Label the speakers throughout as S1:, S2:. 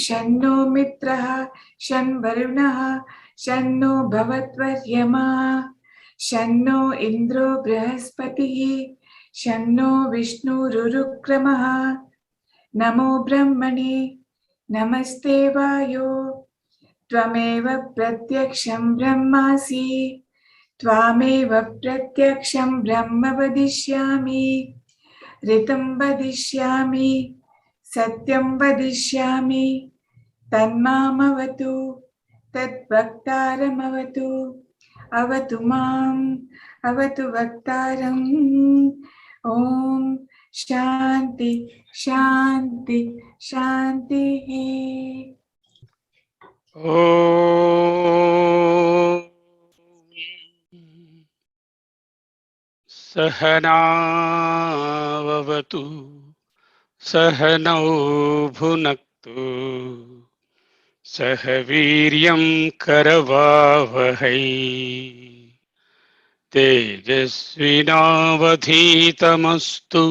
S1: शन्नो मित्रः शन्वरुणः शन्नो भवत्वर्यमा शन्नो इन्द्रो बृहस्पतिः शन्नो विष्णुरुरुक्रमः नमो ब्रह्मणे नमस्ते वायो त्वमेव प्रत्यक्षं ब्रह्मासि त्वामेव प्रत्यक्षं ब्रह्म वदिष्यामि ऋतं वदिष्यामि सत्यं वदिष्यामि तन्मामवतु तद्वक्तारमवतु अवतु माम् अवतु वक्तारम् ॐ शान्ति शान्ति शान्तिः
S2: सहनावतु सहनौ भुनक्तु सह वीर्यं करवावहै तेजस्विनावधीतमस्तु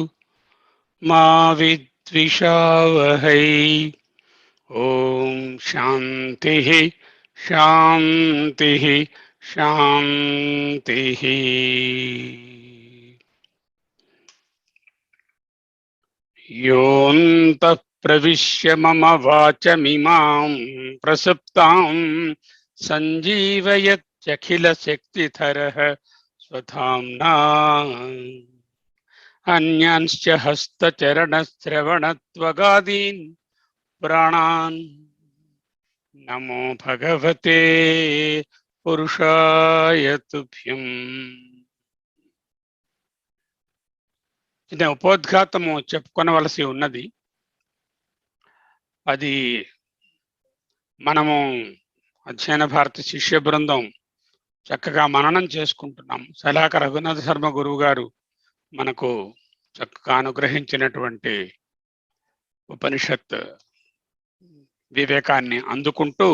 S2: मा विद्विषावहै ओम शांतिः शांतिः शांतिः। योऽन्तः प्रविश्य मम वाचमिमां प्रसुप्तां सञ्जीवयत्यखिलशक्तिधरः स्वधाम्ना अन्यांश्च हस्तचरणश्रवणत्वगादीन् प्राणान् नमो भगवते पुरुषाय तुभ्यम्। ఇది ఉపోద్ఘాతము చెప్పుకొనవలసి ఉన్నది. అది మనము అధ్యయన భారతి శిష్య బృందం చక్కగా మననం చేసుకుంటున్నాం. సలాక రఘునాథ శర్మ గురువు గారు మనకు చక్కగా అనుగ్రహించినటువంటి ఉపనిషత్ వివేకాన్ని అందుకుంటూ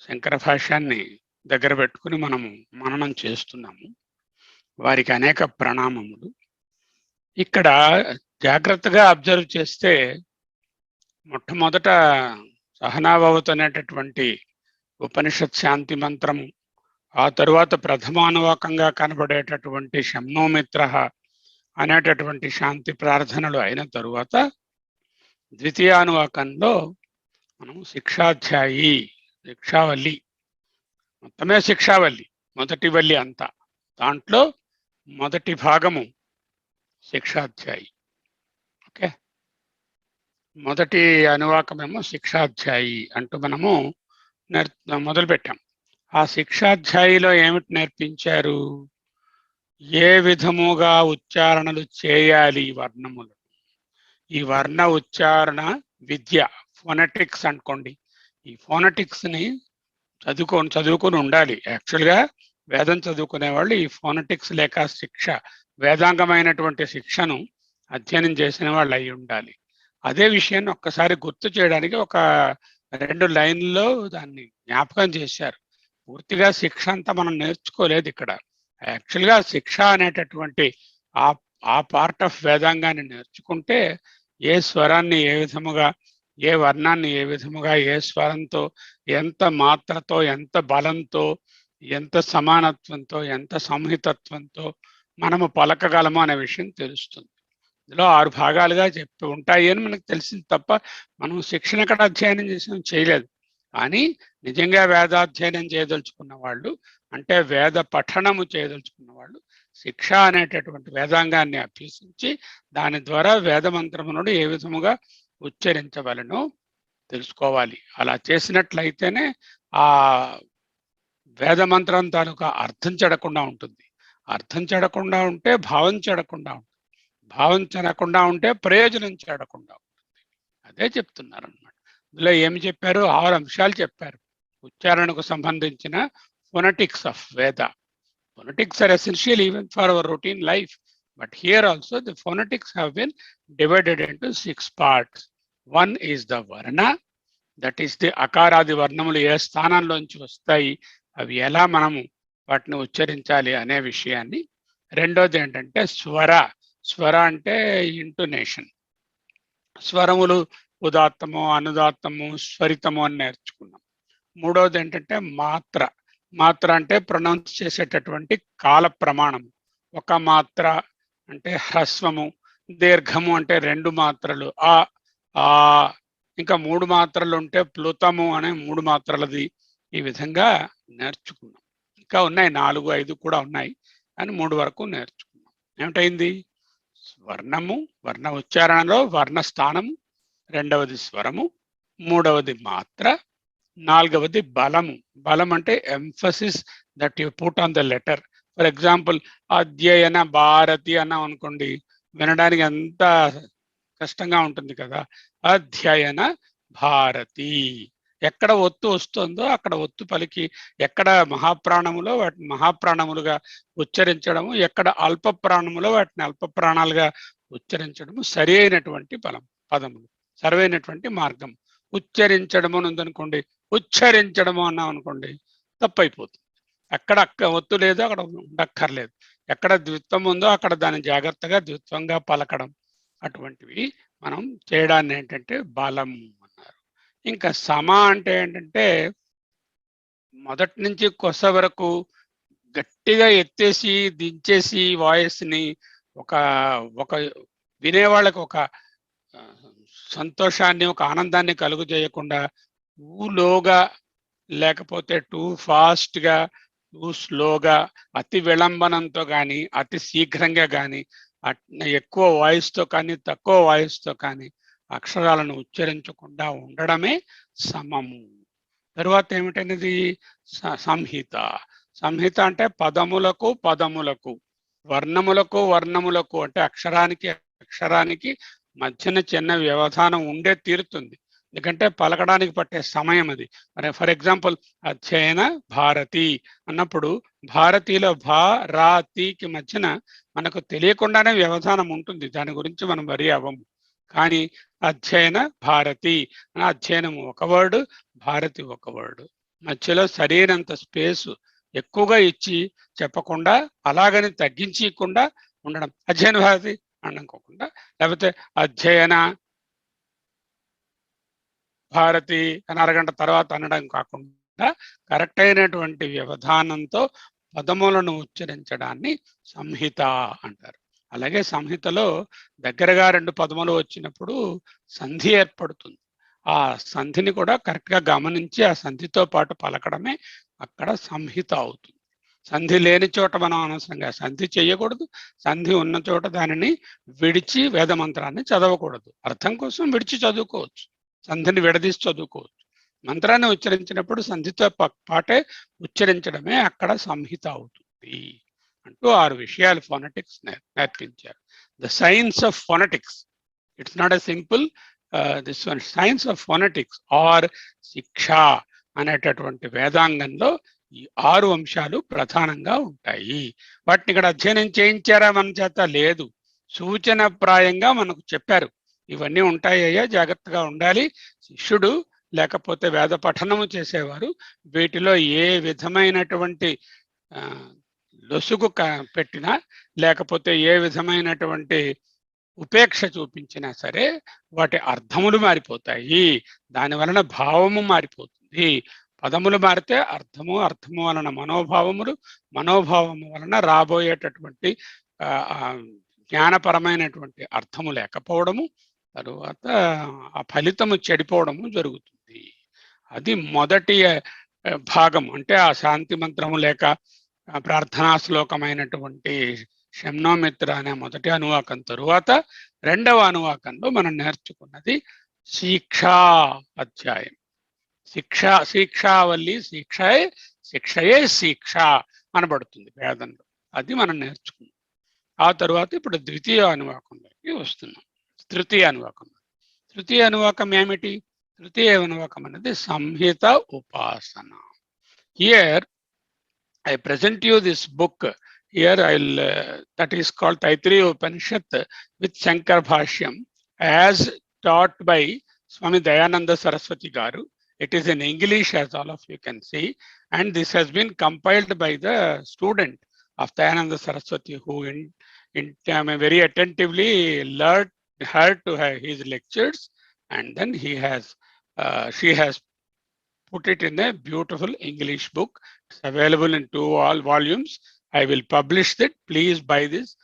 S2: శంకర భాష్యాన్ని దగ్గర పెట్టుకుని మనము మననం చేస్తున్నాము. వారికి అనేక ప్రణామములు. ఇక్కడ జాగ్రత్తగా అబ్జర్వ్ చేస్తే మొట్టమొదట సహనాభవతు అనేటటువంటి ఉపనిషత్ శాంతి మంత్రము, ఆ తరువాత ప్రథమానువాకంగా కనబడేటటువంటి శమ్నోమిత్ర అనేటటువంటి శాంతి ప్రార్థనలు అయిన తరువాత ద్వితీయానువాకంలో మనము శిక్షాధ్యాయి, శిక్షావల్లి, మొత్తమే శిక్షావల్లి, మొదటి వల్లి అంతా, దాంట్లో మొదటి భాగము శిక్షాధ్యాయి. ఓకే, మొదటి అనువాకమేమో శిక్షాధ్యాయి అంటూ మనము మొదలుపెట్టాం. ఆ శిక్షాధ్యాయిలో ఏమిటి నేర్పించారు? ఏ విధముగా ఉచ్చారణలు చేయాలి వర్ణములు. ఈ వర్ణ ఉచ్చారణ విద్య, ఫోనెటిక్స్ అనుకోండి. ఈ ఫోనెటిక్స్ని చదువుకొని ఉండాలి. యాక్చువల్గా వేదం చదువుకునే వాళ్ళు ఈ ఫోనెటిక్స్ లేక శిక్ష, వేదాంగమైనటువంటి శిక్షను అధ్యయనం చేసిన వాళ్ళు అయి ఉండాలి. అదే విషయాన్ని ఒక్కసారి గుర్తు చేయడానికి ఒక 2 లైన్లలో దాన్ని జ్ఞాపకం చేశారు. పూర్తిగా శిక్ష అంతా మనం నేర్చుకోలేదు ఇక్కడ. యాక్చువల్గా శిక్ష అనేటటువంటి ఆ పార్ట్ ఆఫ్ వేదాంగాన్ని నేర్చుకుంటే ఏ స్వరాన్ని ఏ విధముగా, ఏ వర్ణాన్ని ఏ విధముగా, ఏ స్వరంతో, ఎంత మాత్రతో, ఎంత బలంతో, ఎంత సమానత్వంతో, ఎంత సంహితత్వంతో మనము పలకగలము అనే విషయం తెలుస్తుంది. ఇందులో 6 భాగాలుగా చెప్పి ఉంటాయి అని మనకు తెలిసింది తప్ప మనం శిక్షణ ఎక్కడ అధ్యయనం చేయలేదు. కానీ నిజంగా వేదాధ్యయనం చేయదలుచుకున్న వాళ్ళు, అంటే వేద పఠనము చేయదలుచుకున్న వాళ్ళు శిక్ష అనేటటువంటి వేదాంగాన్ని అభ్యసించి దాని ద్వారా వేద మంత్రములను ఏ విధముగా ఉచ్చరించవలనో తెలుసుకోవాలి. అలా చేసినట్లయితేనే ఆ వేద మంత్రం తాలూకా అర్థం చెడకుండా ఉంటుంది. అర్థం చెడకుండా ఉంటే భావం చెడకుండా ఉంటుంది. భావం చెడకుండా ఉంటే ప్రయోజనం చెడకుండా ఉంటుంది. అదే చెప్తున్నారు అన్నమాట. ఇందులో ఏమి చెప్పారు? 6 అంశాలు చెప్పారు. ఉచ్చారణకు సంబంధించిన ఫొనెటిక్స్ ఆఫ్ వేద. Phonetics are essential even for our routine life, but here also the phonetics have been divided into 6 parts. One is the varna, that is the akaradi varnamuలు ఏ స్థానంలోంచి వస్తాయి, అవి ఎలా మనము వాటిని ఉచ్చరించాలి అనే విషయాన్ని. రెండోది ఏంటంటే స్వర. స్వర అంటే ఇంటోనేషన్. స్వరములు ఉదాత్తము, అనుదాత్తము, స్వరితము అని నేర్చుకున్నాం. మూడవది ఏంటంటే మాత్ర. మాత్ర అంటే ప్రొనౌన్స్ చేసేటటువంటి కాల ప్రమాణం. ఒక మాత్ర అంటే హ్రస్వము, దీర్ఘము అంటే 2 మాత్రలు, ఆ ఇంకా 3 మాత్రలు ఉంటే ప్లుతము అనే 3 మాత్రలది. ఈ విధంగా నేర్చుకున్నాం. ఇంకా ఉన్నాయి 4, 5 కూడా ఉన్నాయి, కానీ 3 వరకు నేర్చుకున్నాం. ఏమిటైంది? వర్ణము, వర్ణ ఉచ్చారణలో వర్ణ స్థానము, రెండవది స్వరము, మూడవది మాత్ర, నాలుగవది బలము. బలం అంటే emphasis that you put on the letter. For example, అధ్యయన భారతి అన్నాం అనుకోండి, వినడానికి ఎంత కష్టంగా ఉంటుంది కదా. అధ్యయన భారతి. ఎక్కడ ఒత్తు వస్తుందో అక్కడ ఒత్తు పలికి, ఎక్కడ మహాప్రాణములో వాటిని మహాప్రాణములుగా ఉచ్చరించడము, ఎక్కడ అల్ప ప్రాణములో వాటిని అల్ప ప్రాణాలుగా ఉచ్చరించడము సరి అయినటువంటి పదములు, సరైనటువంటి మార్గం. ఉచ్చరించడము అని ఉందనుకోండి, ఉచ్చరించడము అన్నాం అనుకోండి, తప్పైపోతుంది. ఎక్కడ ఒత్తు లేదో అక్కడ ఉండక్కర్లేదు. ఎక్కడ ద్విత్వం ఉందో అక్కడ దాన్ని జాగ్రత్తగా ద్విత్వంగా పలకడం, అటువంటివి మనం చేయడాన్ని ఏంటంటే బలం అన్నారు. ఇంకా సమ అంటే ఏంటంటే మొదటి నుంచి కొస వరకు గట్టిగా ఎత్తేసి దించేసి వాయిస్ని ఒక వినేవాళ్ళకి ఒక సంతోషాన్ని, ఒక ఆనందాన్ని కలుగు చేయకుండా లోగా, లేకపోతే టూ ఫాస్ట్గా, టూ స్లోగా, అతి విళంబనంతో కానీ అతి శీఘ్రంగా కానీ, ఎక్కువ వాయిస్తో కానీ తక్కువ వాయిస్తో కానీ అక్షరాలను ఉచ్చరించకుండా ఉండడమే సమము. తరువాత ఏమిటనేది సంహిత. సంహిత అంటే పదములకు పదములకు, వర్ణములకు వర్ణములకు, అంటే అక్షరానికి అక్షరానికి మధ్యన చిన్న వ్యవధానం ఉండే తీరుతుంది, ఎందుకంటే పలకడానికి పట్టే సమయం అది. మరి ఫర్ ఎగ్జాంపుల్, అధ్యయన భారతి అన్నప్పుడు భారతిలో భారతికి మధ్యన మనకు తెలియకుండానే వ్యవధానం ఉంటుంది, దాని గురించి మనం వరి అవ్వము. కానీ అధ్యయన భారతి అని అధ్యయనం ఒక వర్డ్, భారతి ఒక వర్డ్, మధ్యలో సరైనంత స్పేసు ఎక్కువగా ఇచ్చి చెప్పకుండా, అలాగని తగ్గించకుండా ఉండడం. అధ్యయన భారతి అనుకోకుండా, లేకపోతే అధ్యయన భారతి అని అరగంట తర్వాత అనడం కాకుండా కరెక్ట్ అయినటువంటి వ్యవధానంతో పదములను ఉచ్చరించడాన్ని సంహిత అంటారు. అలాగే సంహితలో దగ్గరగా 2 పదములు వచ్చినప్పుడు సంధి ఏర్పడుతుంది. ఆ సంధిని కూడా కరెక్ట్గా గమనించి ఆ సంధితో పాటు పలకడమే అక్కడ సంహిత అవుతుంది. సంధి లేని చోట మనం అనవసరంగా సంధి చేయకూడదు, సంధి ఉన్న చోట దానిని విడిచి వేదమంత్రాన్ని చదవకూడదు. అర్థం కోసం విడిచి చదువుకోవచ్చు, సంధిని విడదీసి చదువుకోవచ్చు. మంత్రాన్ని ఉచ్చరించినప్పుడు సంధితో పాటే ఉచ్చరించడమే అక్కడ సంహిత అవుతుంది అంటూ 6 విషయాలు ఫోనెటిక్స్ నేర్పించారు. The science of phonetics, it's not a simple this one, science of phonetics or శిక్ష అనేటటువంటి వేదాంగంలో ఈ 6 అంశాలు ప్రధానంగా ఉంటాయి. వాటిని ఇక్కడ అధ్యయనం చేయించారా మన చేత? లేదు, సూచన ప్రాయంగా మనకు చెప్పారు, ఇవన్నీ ఉంటాయ్యా, జాగ్రత్తగా ఉండాలి. శిష్యుడు లేకపోతే వేద పఠనము చేసేవారు వీటిలో ఏ విధమైనటువంటి లొసుగు పెట్టినా, లేకపోతే ఏ విధమైనటువంటి ఉపేక్ష చూపించినా సరే వాటి అర్థములు మారిపోతాయి, దాని వలన భావము మారిపోతుంది. పదములు మారితే అర్థము, అర్థము వలన మనోభావములు, మనోభావము వలన రాబోయేటటువంటి జ్ఞానపరమైనటువంటి అర్థము లేకపోవడము, తరువాత ఆ ఫలితము చెడిపోవడము జరుగుతుంది. అది మొదటి భాగం. అంటే ఆ శాంతి మంత్రము లేక ప్రార్థనా శ్లోకమైనటువంటి శమ్నోమిత్ర అనే మొదటి అనువాకం తరువాత రెండవ అనువాకంలో మనం నేర్చుకున్నది శిక్షా అధ్యాయం. శిక్షావల్లి, శిక్షయే శిక్ష అనబడుతుంది వేదంలో. అది మనం నేర్చుకున్నాం. ఆ తరువాత ఇప్పుడు ద్వితీయ అనువాకంలోకి వస్తున్నాం. తృతీయ అనువాకం. తృతీయ అనువాకం ఏమిటి? తృతీయ అనువాకం అనేది సంహిత ఉపాసన. Here I present you this book. Here that is called Taittiriya Upanishad with Shankar Bhashyam, as taught by Swami Dayananda Saraswati Garu. It is in English, as all of you can see, and this has been compiled by the student of Dayananda Saraswati, who very attentively heard to his lectures and then she has put it in a beautiful English book. It's available in all volumes. I will publish it. Please buy this.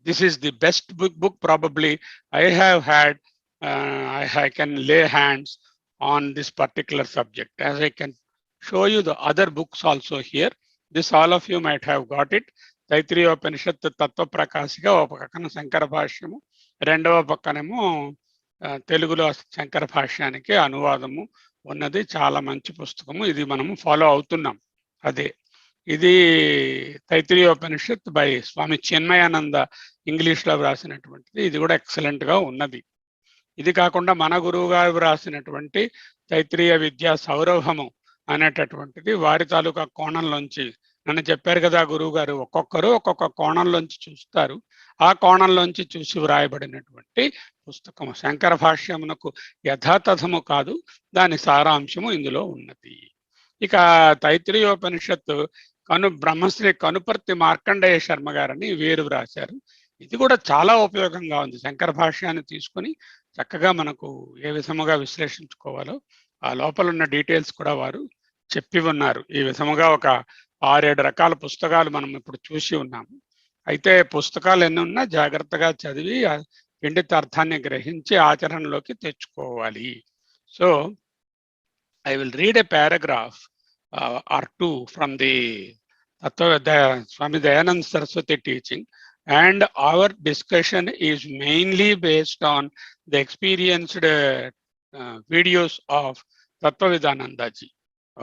S2: This is the best book probably I have had. I can lay hands on this particular subject, as I can show you the other books also here. This all of you might have got it. Taittiriya Upanishad తత్వ ప్రకాశిక ఒక పక్కన శంకర భాష్యము, రెండవ పక్కనేమో తెలుగులో శంకర భాష్యానికి అనువాదము ఉన్నది. చాలా మంచి పుస్తకము. ఇది మనము ఫాలో అవుతున్నాం. అదే ఇది తైత్రీయోపనిషత్ బై స్వామి చిన్మయానంద ఇంగ్లీష్లో వ్రాసినటువంటిది. ఇది కూడా ఎక్సలెంట్ గా ఉన్నది. ఇది కాకుండా మన గురువు గారు వ్రాసినటువంటి తైత్రీయ విద్యా సౌరభము అనేటటువంటిది వారి తాలూకా కోణంలోంచి, నన్ను చెప్పారు కదా గురువు గారు, ఒక్కొక్కరు ఒక్కొక్క కోణంలోంచి చూస్తారు. ఆ కోణంలోంచి చూసి వ్రాయబడినటువంటి పుస్తకము. శంకర భాష్యమునకు యథాతథము కాదు, దాని సారాంశము ఇందులో ఉన్నది. ఇక తైత్రీయోపనిషత్తు బ్రహ్మశ్రీ కనుపర్తి మార్కండేయ శర్మ గారని వీరు వ్రాశారు. ఇది కూడా చాలా ఉపయోగంగా ఉంది. శంకర భాష్యాన్ని తీసుకొని చక్కగా మనకు ఏ విధముగా విశ్లేషించుకోవాలో ఆ లోపల ఉన్న డీటెయిల్స్ కూడా వారు చెప్పి ఉన్నారు. ఈ విధముగా ఒక 6-7 రకాల పుస్తకాలు మనం ఇప్పుడు చూసి ఉన్నాము. అయితే పుస్తకాలు ఎన్ని ఉన్నా జాగ్రత్తగా చదివి పండిత అర్థాన్ని గ్రహించి ఆచరణలోకి తెచ్చుకోవాలి. So I will read a paragraph or two from the Swami Dayananda Saraswati teaching, and our discussion is mainly based on the experienced videos of Tattvavidananda ji.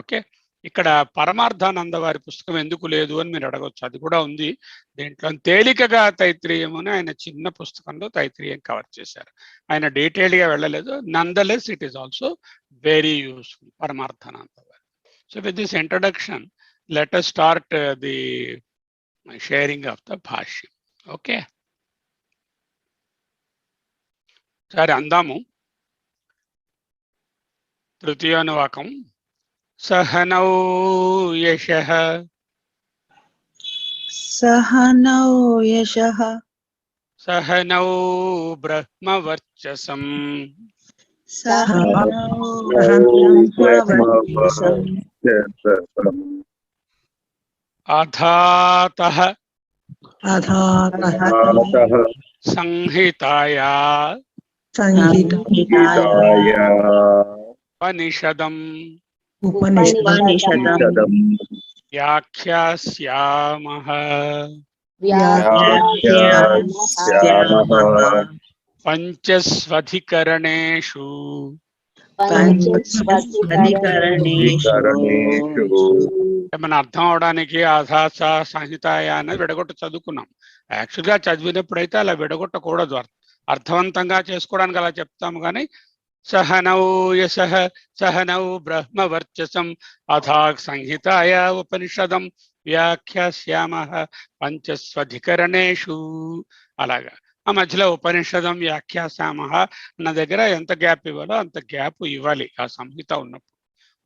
S2: Okay. ఇక్కడ పరమార్థానంద వారి పుస్తకం ఎందుకు లేదు అని మీరు అడగవచ్చు. అది కూడా ఉంది దీంట్లో. తేలికగా తైత్రీయం అని ఆయన చిన్న పుస్తకంలో తైత్రీయం కవర్ చేశారు. ఆయన డీటెయిల్గా వెళ్ళలేదు. Nonetheless it is also very useful, Paramarthananda వారి. So with this introduction let us start the sharing of the bhashyam. Okay, సరే అందాము. తృతీయానువాకం. सहनौ यशः सहनौ ब्रह्मवर्चसं अधातः संहिताया उपनिषदं व्याख्यास्यामः पंचस्वधिकरणेषु మన అర్థం అవడానికి ఆధాస సంహితాయ అనేది విడగొట్ట చదువుకున్నాం. యాక్చువల్గా చదివినప్పుడైతే అలా విడగొట్టకూడదు, అర్థవంతంగా చేసుకోవడానికి అలా చెప్తాము. కానీ सहनौ यशः सहनौ ब्रह्मवर्चसं अथा संहिताय उपनिषदं व्याख्यास्यामः पंचस्वधिकरणेषु. అలాగా ఆ మధ్యలో ఉపనిషదం వ్యాఖ్యాసామహ అన్న దగ్గర ఎంత గ్యాప్ ఇవ్వాలో అంత గ్యాప్ ఇవ్వాలి ఆ సంహిత ఉన్నప్పుడు.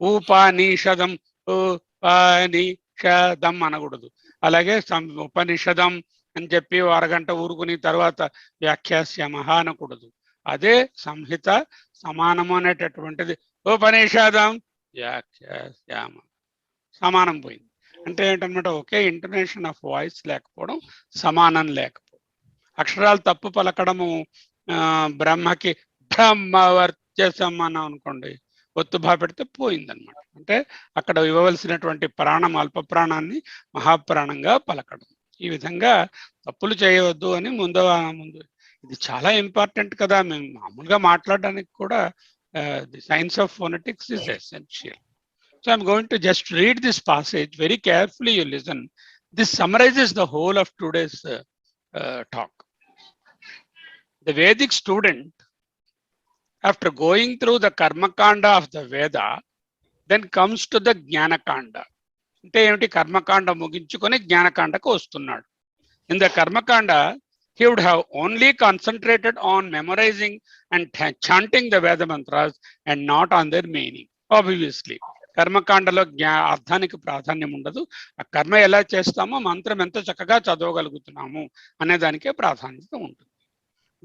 S2: ఉపనిషదం ఉపనిషదం అనకూడదు. అలాగే ఉపనిషదం అని చెప్పి అరగంట ఊరుకుని తర్వాత వ్యాఖ్యాస్యామహ అనకూడదు. అదే సంహిత సమానము అనేటటువంటిది. ఉపనిషదం వ్యాఖ్యాస్యామ సమానం పోయింది. అంటే ఏంటన్నమాట, ఒకే ఇంటర్నేషన్ ఆఫ్ వాయిస్ లేకపోవడం, సమానం లేకపోవడం, అక్షరాలు తప్పు పలకడము. బ్రహ్మకి బ్రహ్మవర్చసం అన్నాం అనుకోండి, ఒత్తుభా పెడితే పోయిందనమాట. అంటే అక్కడ ఇవ్వవలసినటువంటి ప్రాణం అల్ప ప్రాణాన్ని మహాప్రాణంగా పలకడం. ఈ విధంగా తప్పులు చేయవద్దు అని ముందు ఇది చాలా ఇంపార్టెంట్ కదా. మేము మామూలుగా మాట్లాడడానికి కూడా the science of phonetics is essential. So I'm going to just read this passage very carefully. You listen. This summarises the whole of today's talk. The Vedic student, after going through the Karmakanda of the Veda, then comes to the Jnanakanda. అంటే ఏమిటి, కర్మకాండ ముగించుకొని జ్ఞానకాండకు వస్తున్నాడు. In the Karmakanda, he would have only concentrated on memorizing and chanting the Veda mantras and not on their meaning. Obviously, కర్మకాండలో అర్థానికి ప్రాధాన్యం ఉండదు. ఆ కర్మ ఎలా చేస్తామో మంత్రం ఎంత చక్కగా చదవగలుగుతున్నాము అనే దానికే ప్రాధాన్యత ఉంటుంది.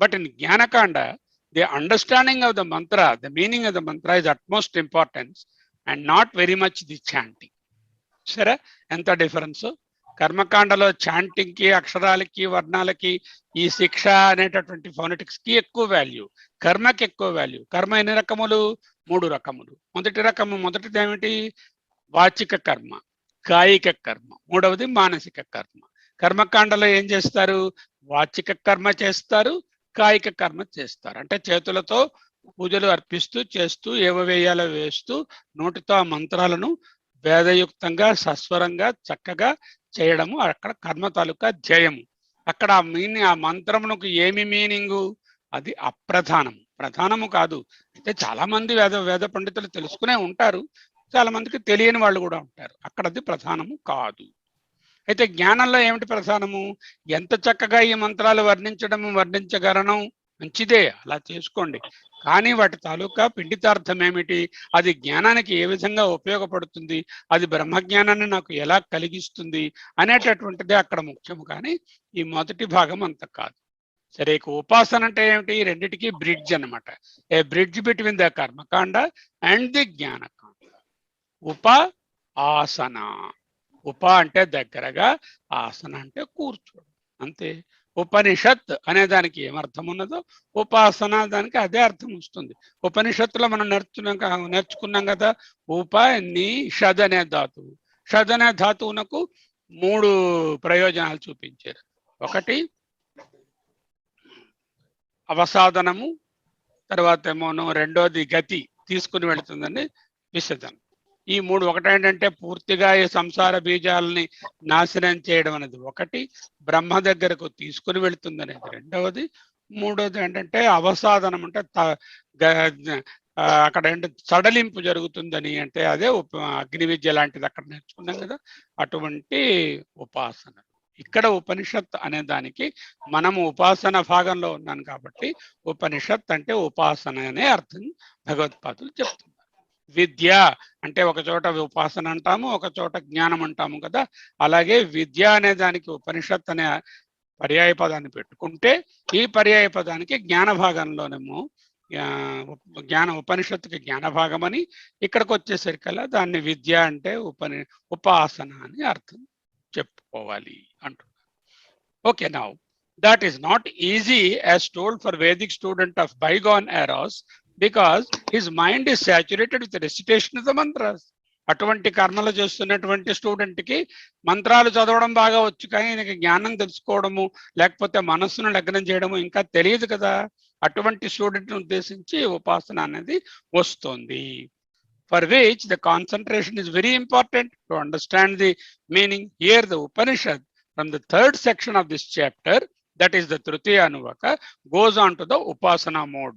S2: But in jnanakanda the understanding of the mantra, the meaning of the mantra is utmost importance and not very much the chanting. సరే, ఎంత డిఫరెన్స్. కర్మకాండలో చాంటింగ్ కి, అక్షరాలకి, వర్ణాలకి, ఈ శిక్ష అనేటటువంటి ఫోనెటిక్స్ కి ఎక్కువ వాల్యూ, కర్మకి ఎక్కువ వాల్యూ. కర్మ ఎన్ని రకములు? 3 రకములు. మొదటిది ఏమిటి? వాచిక కర్మ, కాయిక కర్మ, మూడవది మానసిక కర్మ. కర్మకాండలో ఏం చేస్తారు? వాచిక కర్మ చేస్తారు, కాయిక కర్మ చేస్తారు. అంటే చేతులతో పూజలు అర్పిస్తూ చేస్తూ, ఏవో వేయాలో వేస్తూ, నోటితో ఆ మంత్రాలను వేదయుక్తంగా సస్వరంగా చక్కగా చేయడము అక్కడ కర్మ తాలూకా ధ్యేయము. అక్కడ ఆ మంత్రమునకు ఏమి మీనింగు? అది అప్రధానము, ప్రధానము కాదు. అయితే చాలా మంది వేద పండితులు తెలుసుకునే ఉంటారు, చాలా మందికి తెలియని వాళ్ళు కూడా ఉంటారు. అక్కడ అది ప్రధానము కాదు. అయితే జ్ఞానంలో ఏమిటి ప్రధానము? ఎంత చక్కగా ఈ మంత్రాలు వర్ణించగలను, మంచిదే, అలా చేసుకోండి. కానీ వాటి తాలూకా పిండితార్థం ఏమిటి? అది జ్ఞానానికి ఏ విధంగా ఉపయోగపడుతుంది, అది బ్రహ్మజ్ఞానాన్ని నాకు ఎలా కలిగిస్తుంది అనేటటువంటిదే అక్కడ ముఖ్యము. కానీ ఈ మొదటి భాగం అంత కాదు. సరే, ఇక ఉపాసన అంటే ఏమిటి? రెండిటికి బ్రిడ్జ్ అనమాట. ఏ బ్రిడ్జ్ బిట్వీన్ ద కర్మకాండ అండ్ ది జ్ఞానకాండ. ఆసన. ఉప అంటే దగ్గరగా, ఆసన అంటే కూర్చోడు, అంతే. ఉపనిషత్ అనే దానికి ఏమర్థం ఉన్నదో ఉపాసన దానికి అదే అర్థం వస్తుంది. ఉపనిషత్తులో మనం నేర్చుకున్నాం కదా, ఉపనిషద్ అనే ధాతువు. షద్ అనే ధాతువునకు 3 ప్రయోజనాలు చూపించారు. ఒకటి అవసాదనము, తర్వాత ఏమోను రెండోది గతి, తీసుకుని వెళుతుందని విశదనం. ఈ 3 ఒకటేంటంటే పూర్తిగా ఈ సంసార బీజాలని నాశనం చేయడం అనేది ఒకటి, బ్రహ్మ దగ్గరకు తీసుకుని వెళుతుంది అనేది రెండవది, మూడోది ఏంటంటే అవసాదనం అంటే అక్కడ ఏంటంటే సడలింపు జరుగుతుందని, అంటే అదే అగ్ని విద్య లాంటిది అక్కడ నేర్చుకున్నాం కదా, అటువంటి ఉపాసన. ఇక్కడ ఉపనిషత్ అనే దానికి మనము ఉపాసన భాగంలో ఉన్నాను కాబట్టి ఉపనిషత్ అంటే ఉపాసన అనే అర్థం భగవత్పాదులు చెప్తున్నారు. విద్య అంటే ఒక చోట ఉపాసన అంటాము, ఒక చోట జ్ఞానం అంటాము కదా, అలాగే విద్య అనే దానికి ఉపనిషత్ అనే పర్యాయ పదాన్ని పెట్టుకుంటే ఈ పర్యాయ పదానికి జ్ఞాన భాగంలోనేమో ఉపనిషత్తుకి జ్ఞాన భాగం అని, ఇక్కడికి వచ్చేసరికల్లా దాన్ని విద్య అంటే ఉపాసన అని అర్థం చెప్పుకోవాలి అంటున్నారు. Okay, now that is not easy as told for Vedic student of bygone eras because his mind is saturated with the recitation of the mantras. అటువంటి కర్మలు చేస్తున్నటువంటి స్టూడెంట్ కి మంత్రాలు చదవడం బాగా వచ్చు, కానీ ఆయనకి జ్ఞానం తెలుసుకోవడము లేకపోతే మనస్సును లగ్నం చేయడము ఇంకా తెలియదు కదా. అటువంటి స్టూడెంట్ ఉద్దేశించి ఉపాసన అనేది వస్తుంది. For which the concentration is very important to understand the meaning. Here the Upanishad from the 3rd section of this chapter, that is the Tritiya Anuvaka, goes on to the Upasana mode.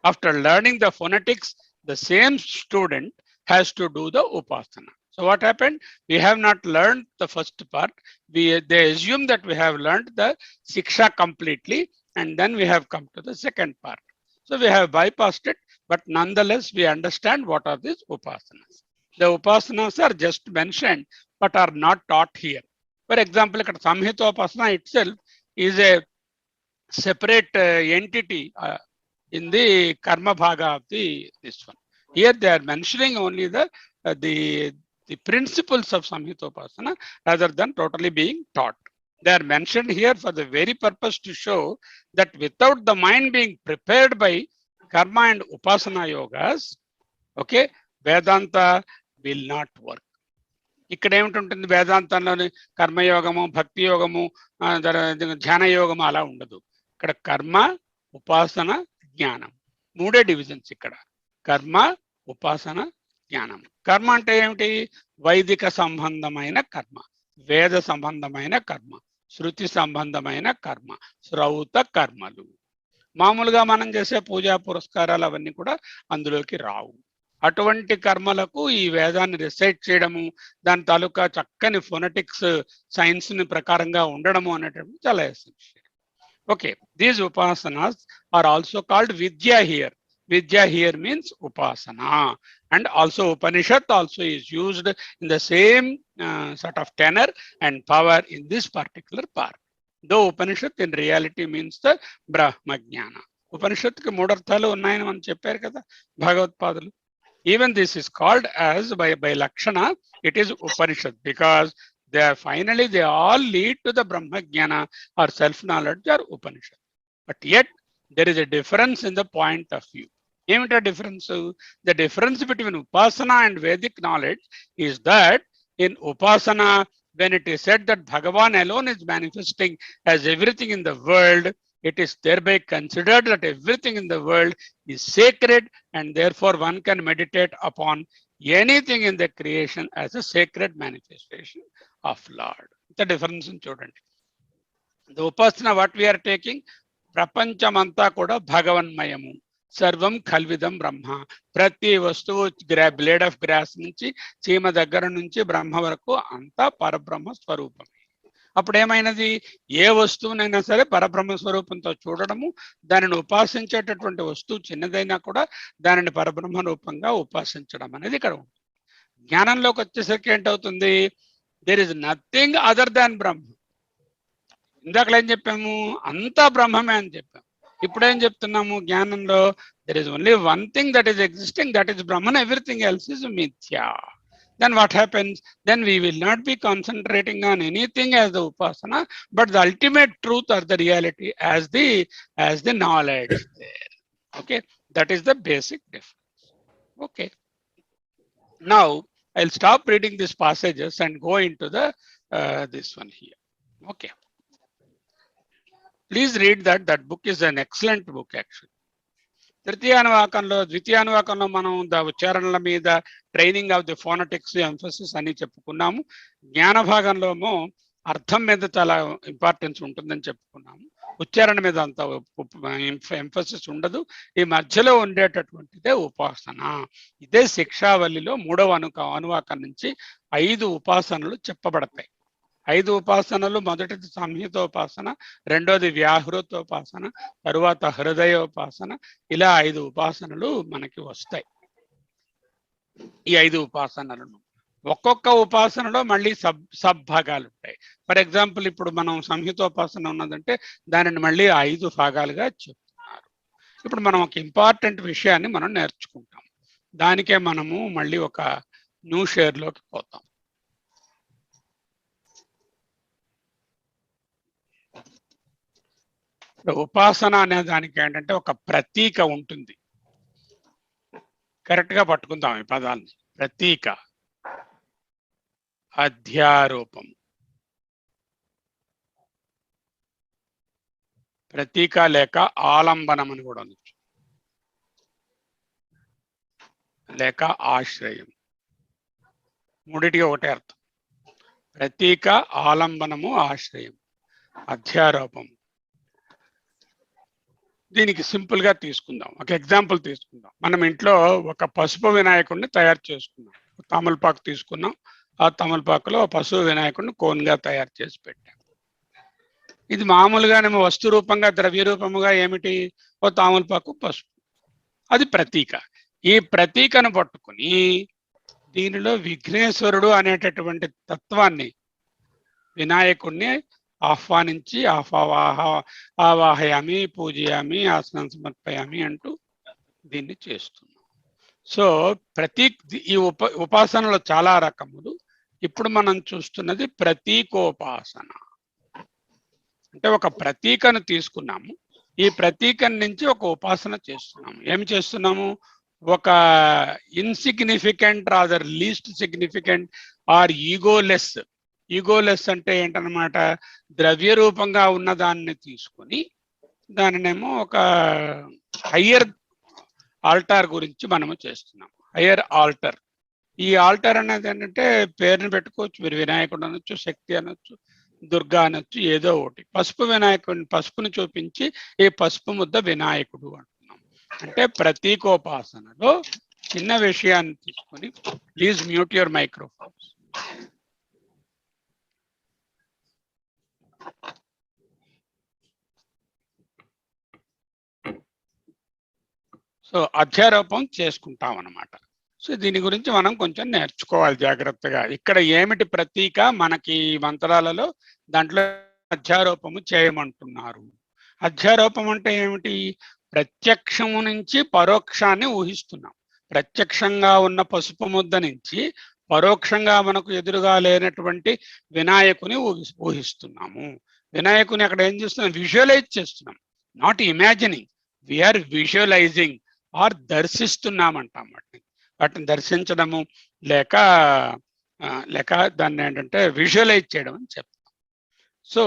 S2: After learning the phonetics, the same student has to do the Upasana. So what happened? We have not learned the first part. They assume that we have learned the Siksha completely and then we have come to the second part. So we have bypassed it, but nonetheless we understand what are these Upasanas. The Upasanas are just mentioned but are not taught here. For example, Samhitopasana itself is a separate entity in the karma bhaga of this one. Here they are mentioning only the principles of Samhitopasana rather than totally being taught. They are mentioned here for the very purpose to show that without the mind being prepared by karma and upasana yogas, okay, Vedanta will not work. ఇక్కడ ఏమిటి వేదాంతంలోని కర్మయోగము, భక్తి యోగము, ధ్యాన యోగము అలా ఉండదు. ఇక్కడ కర్మ, ఉపాసన, జ్ఞానం, 3 డివిజన్స్ ఇక్కడ. కర్మ, ఉపాసన, జ్ఞానం. కర్మ అంటే ఏమిటి? వైదిక సంబంధమైన కర్మ, వేద సంబంధమైన కర్మ, శృతి సంబంధమైన కర్మ, శ్రౌత కర్మలు. మామూలుగా మనం చేసే పూజా పురస్కారాలు అవన్నీ కూడా అందులోకి రావు. అటువంటి కర్మలకు ఈ వేదాన్ని రిసైట్ చేయడము, దాని తాలూకా చక్కని ఫోనెటిక్స్ సైన్స్ ని ప్రకారంగా ఉండడము అనేటువంటి చాలా essential. Okay, these upasanas are also called vidya here. Vidya here means upasana, and also Upanishad also is used in the same sort of tenor and power in this particular part. Though Upanishad in reality means the Brahma Jnana. ఉపనిషత్తుకి 3 అర్థాలు ఉన్నాయని మనం చెప్పారు కదా భగవత్పాదులు. Even this is called as by Lakshana, it is Upanishad, because they are finally, they all lead to the Brahma Jnana or self-knowledge or Upanishad. But yet, there is a difference in the point of view. What is the difference? The difference between Upasana and Vedic knowledge is that in Upasana, when it is said that Bhagavan alone is manifesting as everything in the world, it is thereby considered that everything in the world is sacred, and therefore one can meditate upon anything in the creation as a sacred manifestation of Lord. The difference in chudandi. The Upasana what we are taking, prapanchamanta kuda bhagavanmayamu, sarvam khalvidam brahma. Prati vastuvu blade of grass nunchi చీమ దగ్గర నుంచి బ్రహ్మ వరకు అంతా పరబ్రహ్మ స్వరూపం. అప్పుడు ఏమైనది, ఏ వస్తువునైనా సరే పరబ్రహ్మ స్వరూపంతో చూడడము, దానిని ఉపాసించేటటువంటి వస్తువు చిన్నదైనా కూడా దానిని పరబ్రహ్మ రూపంగా ఉపాసించడం అనేది ఇక్కడ ఉంది. జ్ఞానంలోకి వచ్చేసరికి ఏంటవుతుంది, there is nothing other than Brahma. ఇందాకలో ఏం చెప్పాము, అంతా బ్రహ్మమే అని చెప్పాము. ఇప్పుడు ఏం చెప్తున్నాము, జ్ఞానంలో there is only one thing that is existing, that is Brahman, everything else is మిథ్యా. Then what happens? Then we will not be concentrating on anything as the upasana, but the ultimate truth or the reality as the knowledge there. Okay, that is the basic difference. Okay, now I'll stop reading these passages and go into the this one here. Okay, please read that. That book is an excellent book actually. తృతీయానువాకంలో ద్వితీయానువాకంలో మనం ఉచ్చారణల మీద training of the phonetics emphasis అని చెప్పుకున్నాము. జ్ఞాన భాగంలోమో అర్థం మీద చాలా importance ఉంటుందని చెప్పుకున్నాము. ఉచ్చారణ మీద అంత ఎంఫసిస్ ఉండదు. ఈ మధ్యలో ఉండేటటువంటిదే ఉపాసన. ఇదే శిక్షావళిలో 3వ అనువాకం నుంచి 5 ఉపాసనలు చెప్పబడతాయి. 5 ఉపాసనలు, మొదటిది సంహితోపాసన, రెండోది వ్యాహృతోపాసన, తరువాత హృదయోపాసన, ఇలా 5 ఉపాసనలు మనకి వస్తాయి. ఈ 5 ఉపాసనలను ఒక్కొక్క ఉపాసనలో మళ్ళీ సబ్ భాగాలు ఉంటాయి. ఫర్ ఎగ్జాంపుల్ ఇప్పుడు మనం సంహితోపాసన ఉన్నదంటే దానిని మళ్ళీ 5 భాగాలుగా చెప్తున్నారు. ఇప్పుడు మనం ఒక ఇంపార్టెంట్ విషయాన్ని మనం నేర్చుకుంటాం. దానికే మనము మళ్ళీ ఒక న్యూ షేర్లోకి పోతాం. ఉపాసన అనే దానికి ఏంటంటే ఒక ప్రతీక ఉంటుంది. కరెక్ట్ గా పట్టుకుందాం ఈ పదాన్ని. ప్రతీక, అధ్యారోపం. ప్రతీక లేక ఆలంబనం అని కూడా అనొచ్చు, లేక ఆశ్రయం. మూడిటికి ఒకటే అర్థం. ప్రతీక, ఆలంబనము, ఆశ్రయం, అధ్యారోపం. దీనికి సింపుల్ గా తీసుకుందాం, ఒక ఎగ్జాంపుల్ తీసుకుందాం. మనం ఇంట్లో ఒక పసుపు వినాయకుడిని తయారు చేసుకున్నాం. తమలపాకు తీసుకున్నాం, ఆ తమలపాకులో పసుపు వినాయకుడిని కోన్గా తయారు చేసి పెట్టాం. ఇది మామూలుగానేమో వస్తు రూపంగా, ద్రవ్య రూపముగా ఏమిటి, ఓ తామలపాకు, పసుపు, అది ప్రతీక. ఈ ప్రతీకను పట్టుకుని దీనిలో విఘ్నేశ్వరుడు అనేటటువంటి తత్వాన్ని, వినాయకుడిని ఆహ్వానించి ఆవాహయామి, పూజయామి, ఆసనం సమర్పయామి అంటూ దీన్ని చేస్తున్నాం. సో ఈ ఉపాసనలో చాలా రకములు. ఇప్పుడు మనం చూస్తున్నది ప్రతీకోపాసన. అంటే ఒక ప్రతీకను తీసుకున్నాము, ఈ ప్రతీకం నుంచి ఒక ఉపాసన చేస్తున్నాము. ఏమి చేస్తున్నాము, ఒక insignificant rather least significant or egoless. Egoless అంటే ఏంటన్నమాట, ద్రవ్య రూపంగా ఉన్న దాన్ని తీసుకొని దానినేమో ఒక హయ్యర్ ఆల్టార్ గురించి మనము చేస్తున్నాం. Higher alter. ఈ ఆల్టర్ అనేది ఏంటంటే పేరుని పెట్టుకోవచ్చు, మీరు వినాయకుడు అనొచ్చు, శక్తి అనొచ్చు, దుర్గా అనొచ్చు, ఏదో ఒకటి. పసుపు వినాయకుడిని, పసుపుని చూపించి ఈ పసుపు ముద్ద వినాయకుడు అంటున్నాం. అంటే ప్రతీకోపాసనలో చిన్న విషయాన్ని తీసుకొని, please mute your microphones. So అధ్యారోపం చేసుకుంటాం అన్నమాట. సో దీని గురించి మనం కొంచెం నేర్చుకోవాలి జాగ్రత్తగా. ఇక్కడ ఏమిటి ప్రతీక, మనకి మంత్రాలలో దాంట్లో అధ్యారోపము చేయమంటున్నారు. అధ్యారోపం అంటే ఏమిటి, ప్రత్యక్షము నుంచి పరోక్షాన్ని ఊహిస్తున్నాం. ప్రత్యక్షంగా ఉన్న పసుపు ముద్ద నుంచి పరోక్షంగా మనకు ఎదురుగా లేనటువంటి వినాయకుని ఊహిస్తున్నాము. వినాయకుని అక్కడ ఏం చేస్తున్నాం? విజువలైజ్ చేస్తున్నాం, not imagining. We are visualising or దర్శిస్తున్నామంటాం. వాటిని దర్శించడము లేక దాన్ని ఏంటంటే విజువలైజ్ చేయడం అని చెప్తాం. సో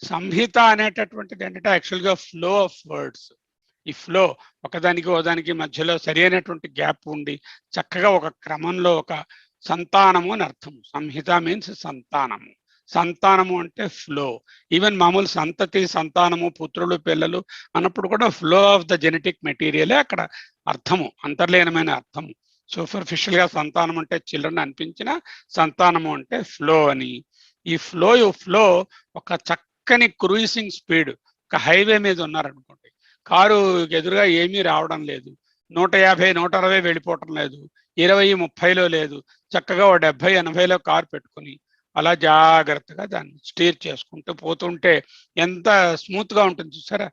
S2: సంహిత అనేటటువంటిది ఏంటంటే యాక్చువల్గా ఫ్లో ఆఫ్ వర్డ్స్. ఈ ఫ్లో ఒకదానికి ఒకదానికి మధ్యలో సరి అయినటువంటి గ్యాప్ ఉండి చక్కగా ఒక క్రమంలో ఒక సంతానము అని అర్థం. సంహిత మీన్స్ సంతానము. సంతానము అంటే ఫ్లో. ఈవెన్ మామూలు సంతతి, సంతానము, పుత్రులు, పిల్లలు అన్నప్పుడు కూడా ఫ్లో ఆఫ్ ద జెనెటిక్ మెటీరియలే అక్కడ అర్థము, అంతర్లీనమైన అర్థము. సూపర్ఫిషియల్ గా సంతానం అంటే చిల్డ్రన్ అనిపించిన, సంతానము అంటే ఫ్లో అని. ఈ ఫ్లో ఒక చక్కని క్రూయిసింగ్ స్పీడ్. ఒక హైవే మీద ఉన్నారనుకోండి, కారు ఎదురుగా ఏమీ రావడం లేదు, 150, 160 వెళ్ళిపోవటం లేదు, 20, 30లో లేదు, చక్కగా 70, 80లో కారు పెట్టుకుని అలా జాగ్రత్తగా దాన్ని స్టీర్ చేసుకుంటూ పోతుంటే ఎంత స్మూత్ గా ఉంటుంది చూసారా,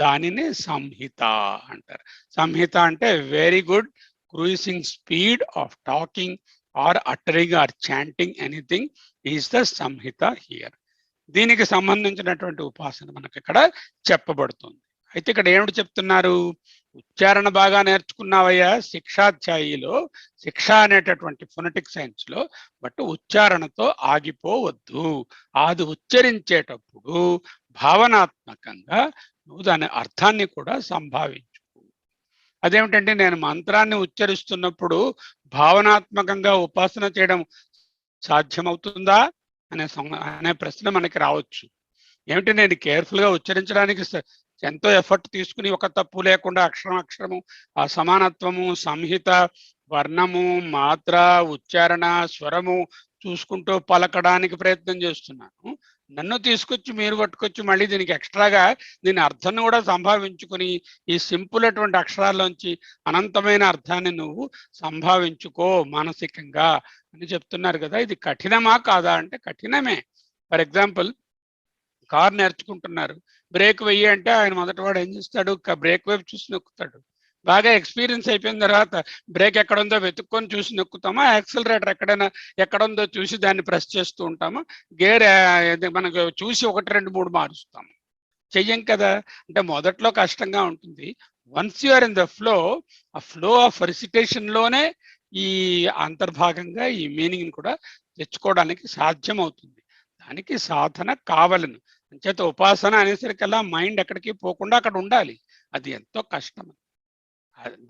S2: దానిని సంహిత అంటారు. సంహిత అంటే very good cruising speed of talking or uttering or chanting anything is the samhita here. దీనికి సంబంధించినటువంటి ఉపాసన మనకి ఇక్కడ చెప్పబడుతుంది. అయితే ఇక్కడ ఏమిటి చెప్తున్నారు? ఉచ్చారణ బాగా నేర్చుకున్నావయ్యా శిక్షాధ్యాయిలో, శిక్ష అనేటటువంటి ఫొనెటిక్ సైన్స్ లో, బట్ ఉచ్చారణతో ఆగిపోవద్దు. అది ఉచ్చరించేటప్పుడు భావనాత్మకంగా నువ్వు దాని అర్థాన్ని కూడా సంభావించు. అదేమిటంటే నేను మంత్రాన్ని ఉచ్చరిస్తున్నప్పుడు భావనాత్మకంగా ఉపాసన చేయడం సాధ్యమవుతుందా అనే ప్రశ్న మనకి రావచ్చు. ఏమిటి, నేను కేర్ఫుల్గా ఉచ్చరించడానికి ఎంతో ఎఫర్ట్ తీసుకుని ఒక తప్పు లేకుండా అక్షరము ఆ సమానత్వము, సంహిత, వర్ణము, మాత్ర, ఉచ్చారణ, స్వరము చూసుకుంటూ పలకడానికి ప్రయత్నం చేస్తున్నాను. నన్ను తీసుకొచ్చి మీరు పట్టుకొచ్చి మళ్ళీ దీనికి ఎక్స్ట్రాగా దీని అర్థాన్ని కూడా సంభావించుకుని ఈ సింపుల్ అటువంటి అక్షరాల్లోంచి అనంతమైన అర్థాన్ని నువ్వు సంభావించుకో మానసికంగా అని చెప్తున్నారు కదా. ఇది కఠినమా కాదా అంటే కఠినమే. ఫర్ ఎగ్జాంపుల్, కారు నేర్చుకుంటున్నారు, బ్రేక్ వెయ్యి అంటే ఆయన మొదటివాడు ఏం చేస్తాడు? బ్రేక్ వైపు చూసి నొక్కుతాడు. బాగా ఎక్స్పీరియన్స్ అయిపోయిన తర్వాత బ్రేక్ ఎక్కడుందో వెతుక్కొని చూసి నొక్కుతామా, యాక్సిలరేటర్ ఎక్కడుందో చూసి దాన్ని ప్రెస్ చేస్తూ ఉంటామా, గేర్ మనకు చూసి 1, 2, 3 మారుస్తాము, చెయ్యం కదా. అంటే మొదట్లో కష్టంగా ఉంటుంది. Once you are in the flow, ఆ ఫ్లో ఆఫ్ రిసిటేషన్ లోనే ఈ అంతర్భాగంగా ఈ మీనింగ్ కూడా తెచ్చుకోవడానికి సాధ్యం అవుతుంది. దానికి సాధన కావలను. అంచేత ఉపాసన అనేసరికల్లా మైండ్ ఎక్కడికి పోకుండా అక్కడ ఉండాలి. అది ఎంతో కష్టం.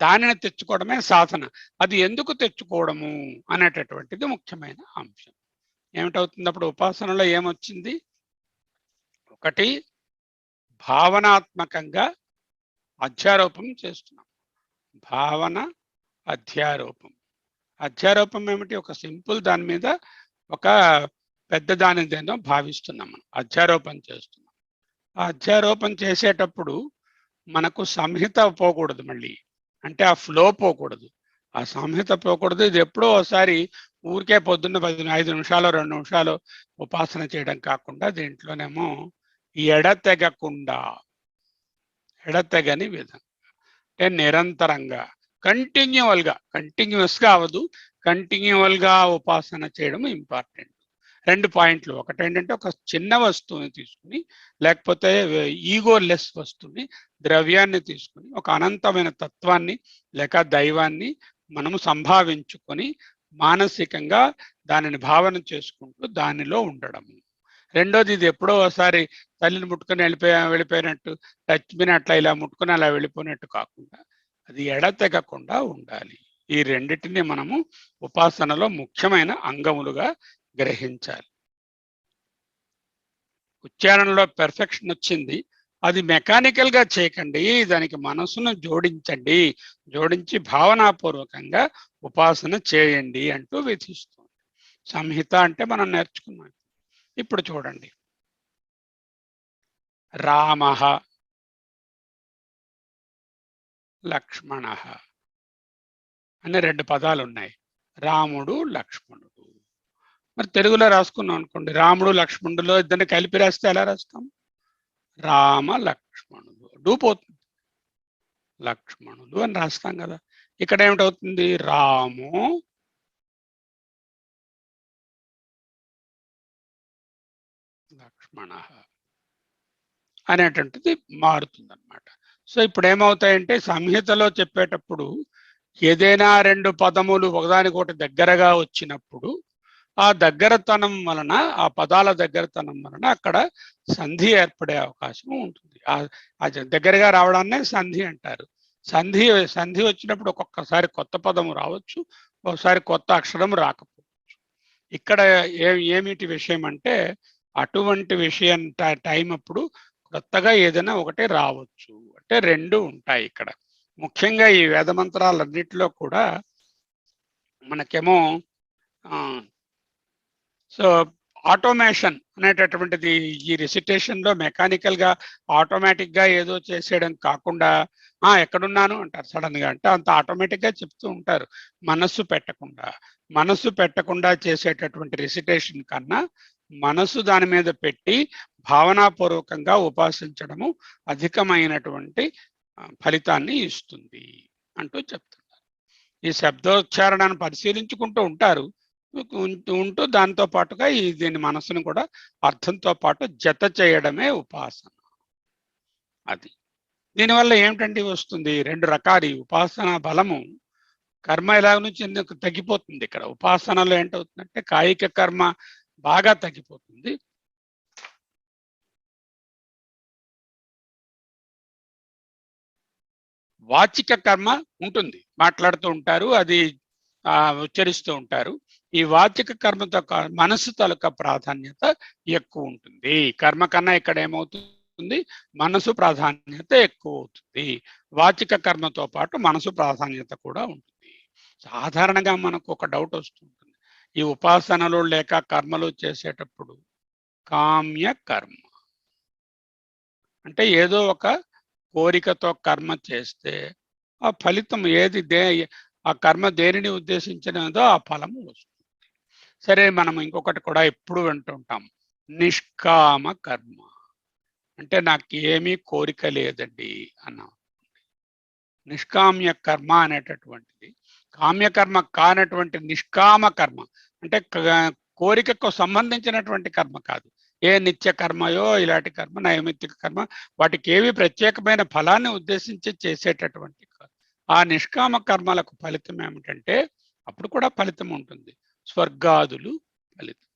S2: దానిని తెచ్చుకోవడమే సాధన. అది ఎందుకు తెచ్చుకోవడము అనేటటువంటిది ముఖ్యమైన అంశం. ఏమిటవుతుంది అప్పుడు ఉపాసనలో ఏమొచ్చింది? ఒకటి, భావనాత్మకంగా అధ్యారోపం చేస్తున్నాం. భావన అధ్యారోపం. అధ్యారోపం ఏమిటి? ఒక సింపుల్ దాని మీద ఒక పెద్ద దానిదేనో భావిస్తున్నాం, మనం అధ్యారోపణ చేస్తున్నాం. ఆ అధ్యారోపణ చేసేటప్పుడు మనకు సంహిత పోకూడదు, మళ్ళీ అంటే ఆ ఫ్లో పోకూడదు, ఆ సంహిత పోకూడదు. ఇది ఎప్పుడో ఒకసారి ఊరికే పొద్దున్న 5 నిమిషాలు 2 నిమిషాలు ఉపాసన చేయడం కాకుండా దీంట్లోనేమో ఎడతెగకుండా, ఎడతెగని విధంగా అంటే నిరంతరంగా కంటిన్యూస్గా అవ్వదు, కంటిన్యూవల్గా ఉపాసన చేయడం ఇంపార్టెంట్. 2 పాయింట్లు. ఒకటి ఏంటంటే ఒక చిన్న వస్తువుని తీసుకుని, లేకపోతే ఈగో లెస్ వస్తువుని, ద్రవ్యాన్ని తీసుకుని ఒక అనంతమైన తత్వాన్ని లేక దైవాన్ని మనము సంభావించుకొని మానసికంగా దానిని భావన చేసుకుంటూ దానిలో ఉండడము. రెండోది, ఇది ఎప్పుడో ఒకసారి తల్లిని ముట్టుకొని వెళ్ళిపోయినట్టు, టచ్ బిన్ అట్లా ఇలా ముట్టుకొని అలా వెళ్ళిపోయినట్టు కాకుండా అది ఎడతెగకుండా ఉండాలి. ఈ రెండిటిని మనము ఉపాసనలో ముఖ్యమైన అంగములుగా గ్రహించాలి. ఉచ్చారణలో పెర్ఫెక్షన్ వచ్చింది, అది మెకానికల్ గా చేయకండి, దానికి మనసును జోడించండి, జోడించి భావనాపూర్వకంగా ఉపాసన చేయండి అంటూ విధిస్తుంది. సంహిత అంటే మనం నేర్చుకున్నాం. ఇప్పుడు చూడండి, రామః, లక్ష్మణః అనే 2 పదాలు ఉన్నాయి. రాముడు, లక్ష్మణుడు. మరి తెలుగులో రాసుకున్నాం అనుకోండి, రాముడు లక్ష్మణుడులో ఇద్దరిని కలిపి రాస్తే ఎలా రాస్తాం? రామ లక్ష్మణుడు. డూ పోతుంది. లక్ష్మణులు అని రాస్తాం కదా. ఇక్కడ ఏమిటవుతుంది? రాము లక్ష్మణ అనేటువంటిది మారుతుంది అనమాట. సో ఇప్పుడు ఏమవుతాయంటే సంహితలో చెప్పేటప్పుడు ఏదైనా రెండు పదములు ఒకదానికొకటి దగ్గరగా వచ్చినప్పుడు ఆ దగ్గరతనం వలన, ఆ పదాల దగ్గరతనం వలన అక్కడ సంధి ఏర్పడే అవకాశం ఉంటుంది. ఆ దగ్గరగా రావడాన్నే సంధి అంటారు. సంధి సంధి వచ్చినప్పుడు ఒక్కొక్కసారి కొత్త పదము రావచ్చు, ఒకసారి కొత్త అక్షరం రాకపోవచ్చు. ఇక్కడ ఏమిటి విషయం అంటే అటువంటి విషయం టైం అప్పుడు కొత్తగా ఏదైనా ఒకటి రావచ్చు, అంటే రెండు ఉంటాయి ఇక్కడ. ముఖ్యంగా ఈ వేద మంత్రాలన్నిటిలో కూడా మనకేమో సో ఆటోమేషన్ అనేటటువంటిది ఈ రిసిటేషన్ లో మెకానికల్ గా ఆటోమేటిక్ గా ఏదో చేసేయడం కాకుండా ఎక్కడున్నాను అంటారు సడన్ గా, అంటే అంత ఆటోమేటిక్ గా చెప్తూ ఉంటారు. మనస్సు పెట్టకుండా చేసేటటువంటి రిసిటేషన్ కన్నా మనసు దాని మీద పెట్టి భావనాపూర్వకంగా ఉపాసించడము అధికమైనటువంటి ఫలితాన్ని ఇస్తుంది అంటూ చెప్తున్నారు. ఈ శబ్దోచ్చారణను పరిశీలించుకుంటూ ఉంటారు, ఉంటూ దాంతో పాటుగా దీని మనసును కూడా అర్థంతో పాటు జత చేయడమే ఉపాసన. అది దీనివల్ల ఏమిటండి వస్తుంది? రెండు రకాలు. ఉపాసన బలము కర్మ ఎలా నుంచి తగ్గిపోతుంది. ఇక్కడ ఉపాసనలో ఏంటవుతుందంటే కాయిక కర్మ బాగా తగ్గిపోతుంది. వాచిక కర్మ ఉంటుంది, మాట్లాడుతూ ఉంటారు, అది ఉచ్చరిస్తూ ఉంటారు. ఈ వాచిక కర్మతో మనసు తాలూకా ప్రాధాన్యత ఎక్కువ ఉంటుంది. కర్మ కన్నా ఇక్కడ ఏమవుతుంది? మనసు ప్రాధాన్యత ఎక్కువ అవుతుంది. వాచిక కర్మతో పాటు మనసు ప్రాధాన్యత కూడా ఉంటుంది. సాధారణంగా మనకు ఒక డౌట్ వస్తుంటుంది, ఈ ఉపాసనలు లేక కర్మలు చేసేటప్పుడు కామ్య కర్మ అంటే ఏదో ఒక కోరికతో కర్మ చేస్తే ఆ ఫలితం ఆ కర్మ దేనిని ఉద్దేశించినదో ఆ ఫలము వస్తుంది. సరే, మనం ఇంకొకటి కూడా ఎప్పుడు వింటుంటాం, నిష్కామ కర్మ అంటే నాకు ఏమీ కోరిక లేదండి అన్నాం. నిష్కామ్య కర్మ అనేటటువంటిది కామ్యకర్మ కానటువంటి నిష్కామ కర్మ అంటే కోరికకు సంబంధించినటువంటి కర్మ కాదు. ఏ నిత్య కర్మయో ఇలాంటి కర్మ, నైమిత్తిక కర్మ, వాటికి ఏవి ప్రత్యేకమైన ఫలాన్ని ఉద్దేశించి చేసేటటువంటి ఆ నిష్కామ కర్మలకు ఫలితం ఏమిటంటే అప్పుడు కూడా ఫలితం ఉంటుంది, స్వర్గాదులు ఫలితం.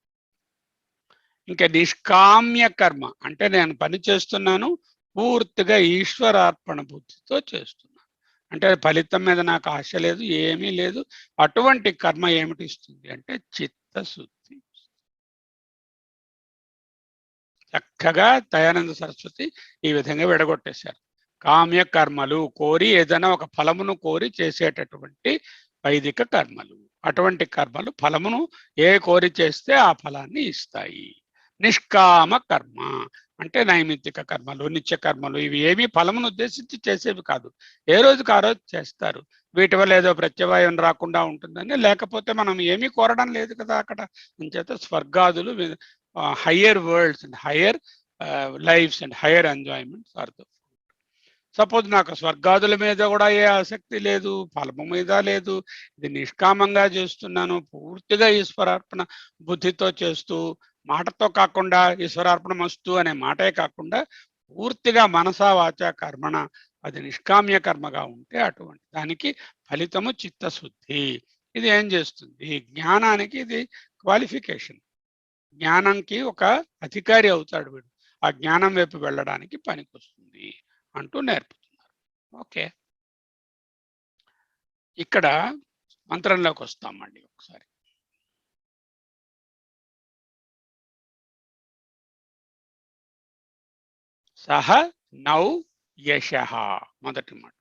S2: ఇంకా నిష్కామ్య కర్మ అంటే నేను పని చేస్తున్నాను పూర్తిగా ఈశ్వరార్పణ బుద్ధితో చేస్తున్నాను, అంటే ఫలితం మీద నాకు ఆశ లేదు, ఏమీ లేదు. అటువంటి కర్మ ఏమిటి ఇస్తుంది అంటే చిత్తశుద్ధి. చక్కగా దయానంద సరస్వతి ఈ విధంగా విడగొట్టేశారు. కామ్య కర్మలు కోరి ఏదైనా ఒక ఫలమును కోరి చేసేటటువంటి వైదిక కర్మలు, అటువంటి కర్మలు ఫలమును కోరి చేస్తే ఆ ఫలాన్ని ఇస్తాయి. నిష్కామ కర్మ అంటే నైమిత్తిక కర్మలు, నిత్య కర్మలు, ఇవి ఏమీ ఫలమును ఉద్దేశించి చేసేవి కాదు, ఏ రోజుకి ఆ రోజు చేస్తారు. వీటి వల్ల ఏదో ప్రత్యవాయం రాకుండా ఉంటుందని, లేకపోతే మనం ఏమీ కోరడం లేదు కదా అక్కడ. అంచేత స్వర్గాదులు, higher worlds and higher lives and higher enjoyments are the. Suppose నాకు స్వర్గాదుల మీద కూడా ఏ ఆసక్తి లేదు, ఫలము మీద లేదు, ఇది నిష్కామంగా చేస్తున్నాను, పూర్తిగా ఈశ్వరార్పణ బుద్ధితో చేస్తూ, మాటతో కాకుండా ఈశ్వరార్పణ మస్తు అనే మాటే కాకుండా పూర్తిగా మనసా వాచ కర్మణ అది నిష్కామ్య కర్మగా ఉంటే అటువంటి దానికి ఫలితము చిత్తశుద్ధి. ఇది ఏం చేస్తుంది? జ్ఞానానికి ఇది క్వాలిఫికేషన్. జ్ఞానంకి ఒక అధికారి అవుతాడు వీడు, ఆ జ్ఞానం వైపు వెళ్ళడానికి పనికొస్తుంది అంటూ నేర్పుతున్నారు. ఓకే, ఇక్కడ మంత్రంలోకి వస్తామండి ఒకసారి. సహ నౌ యశః మొదటి మాట.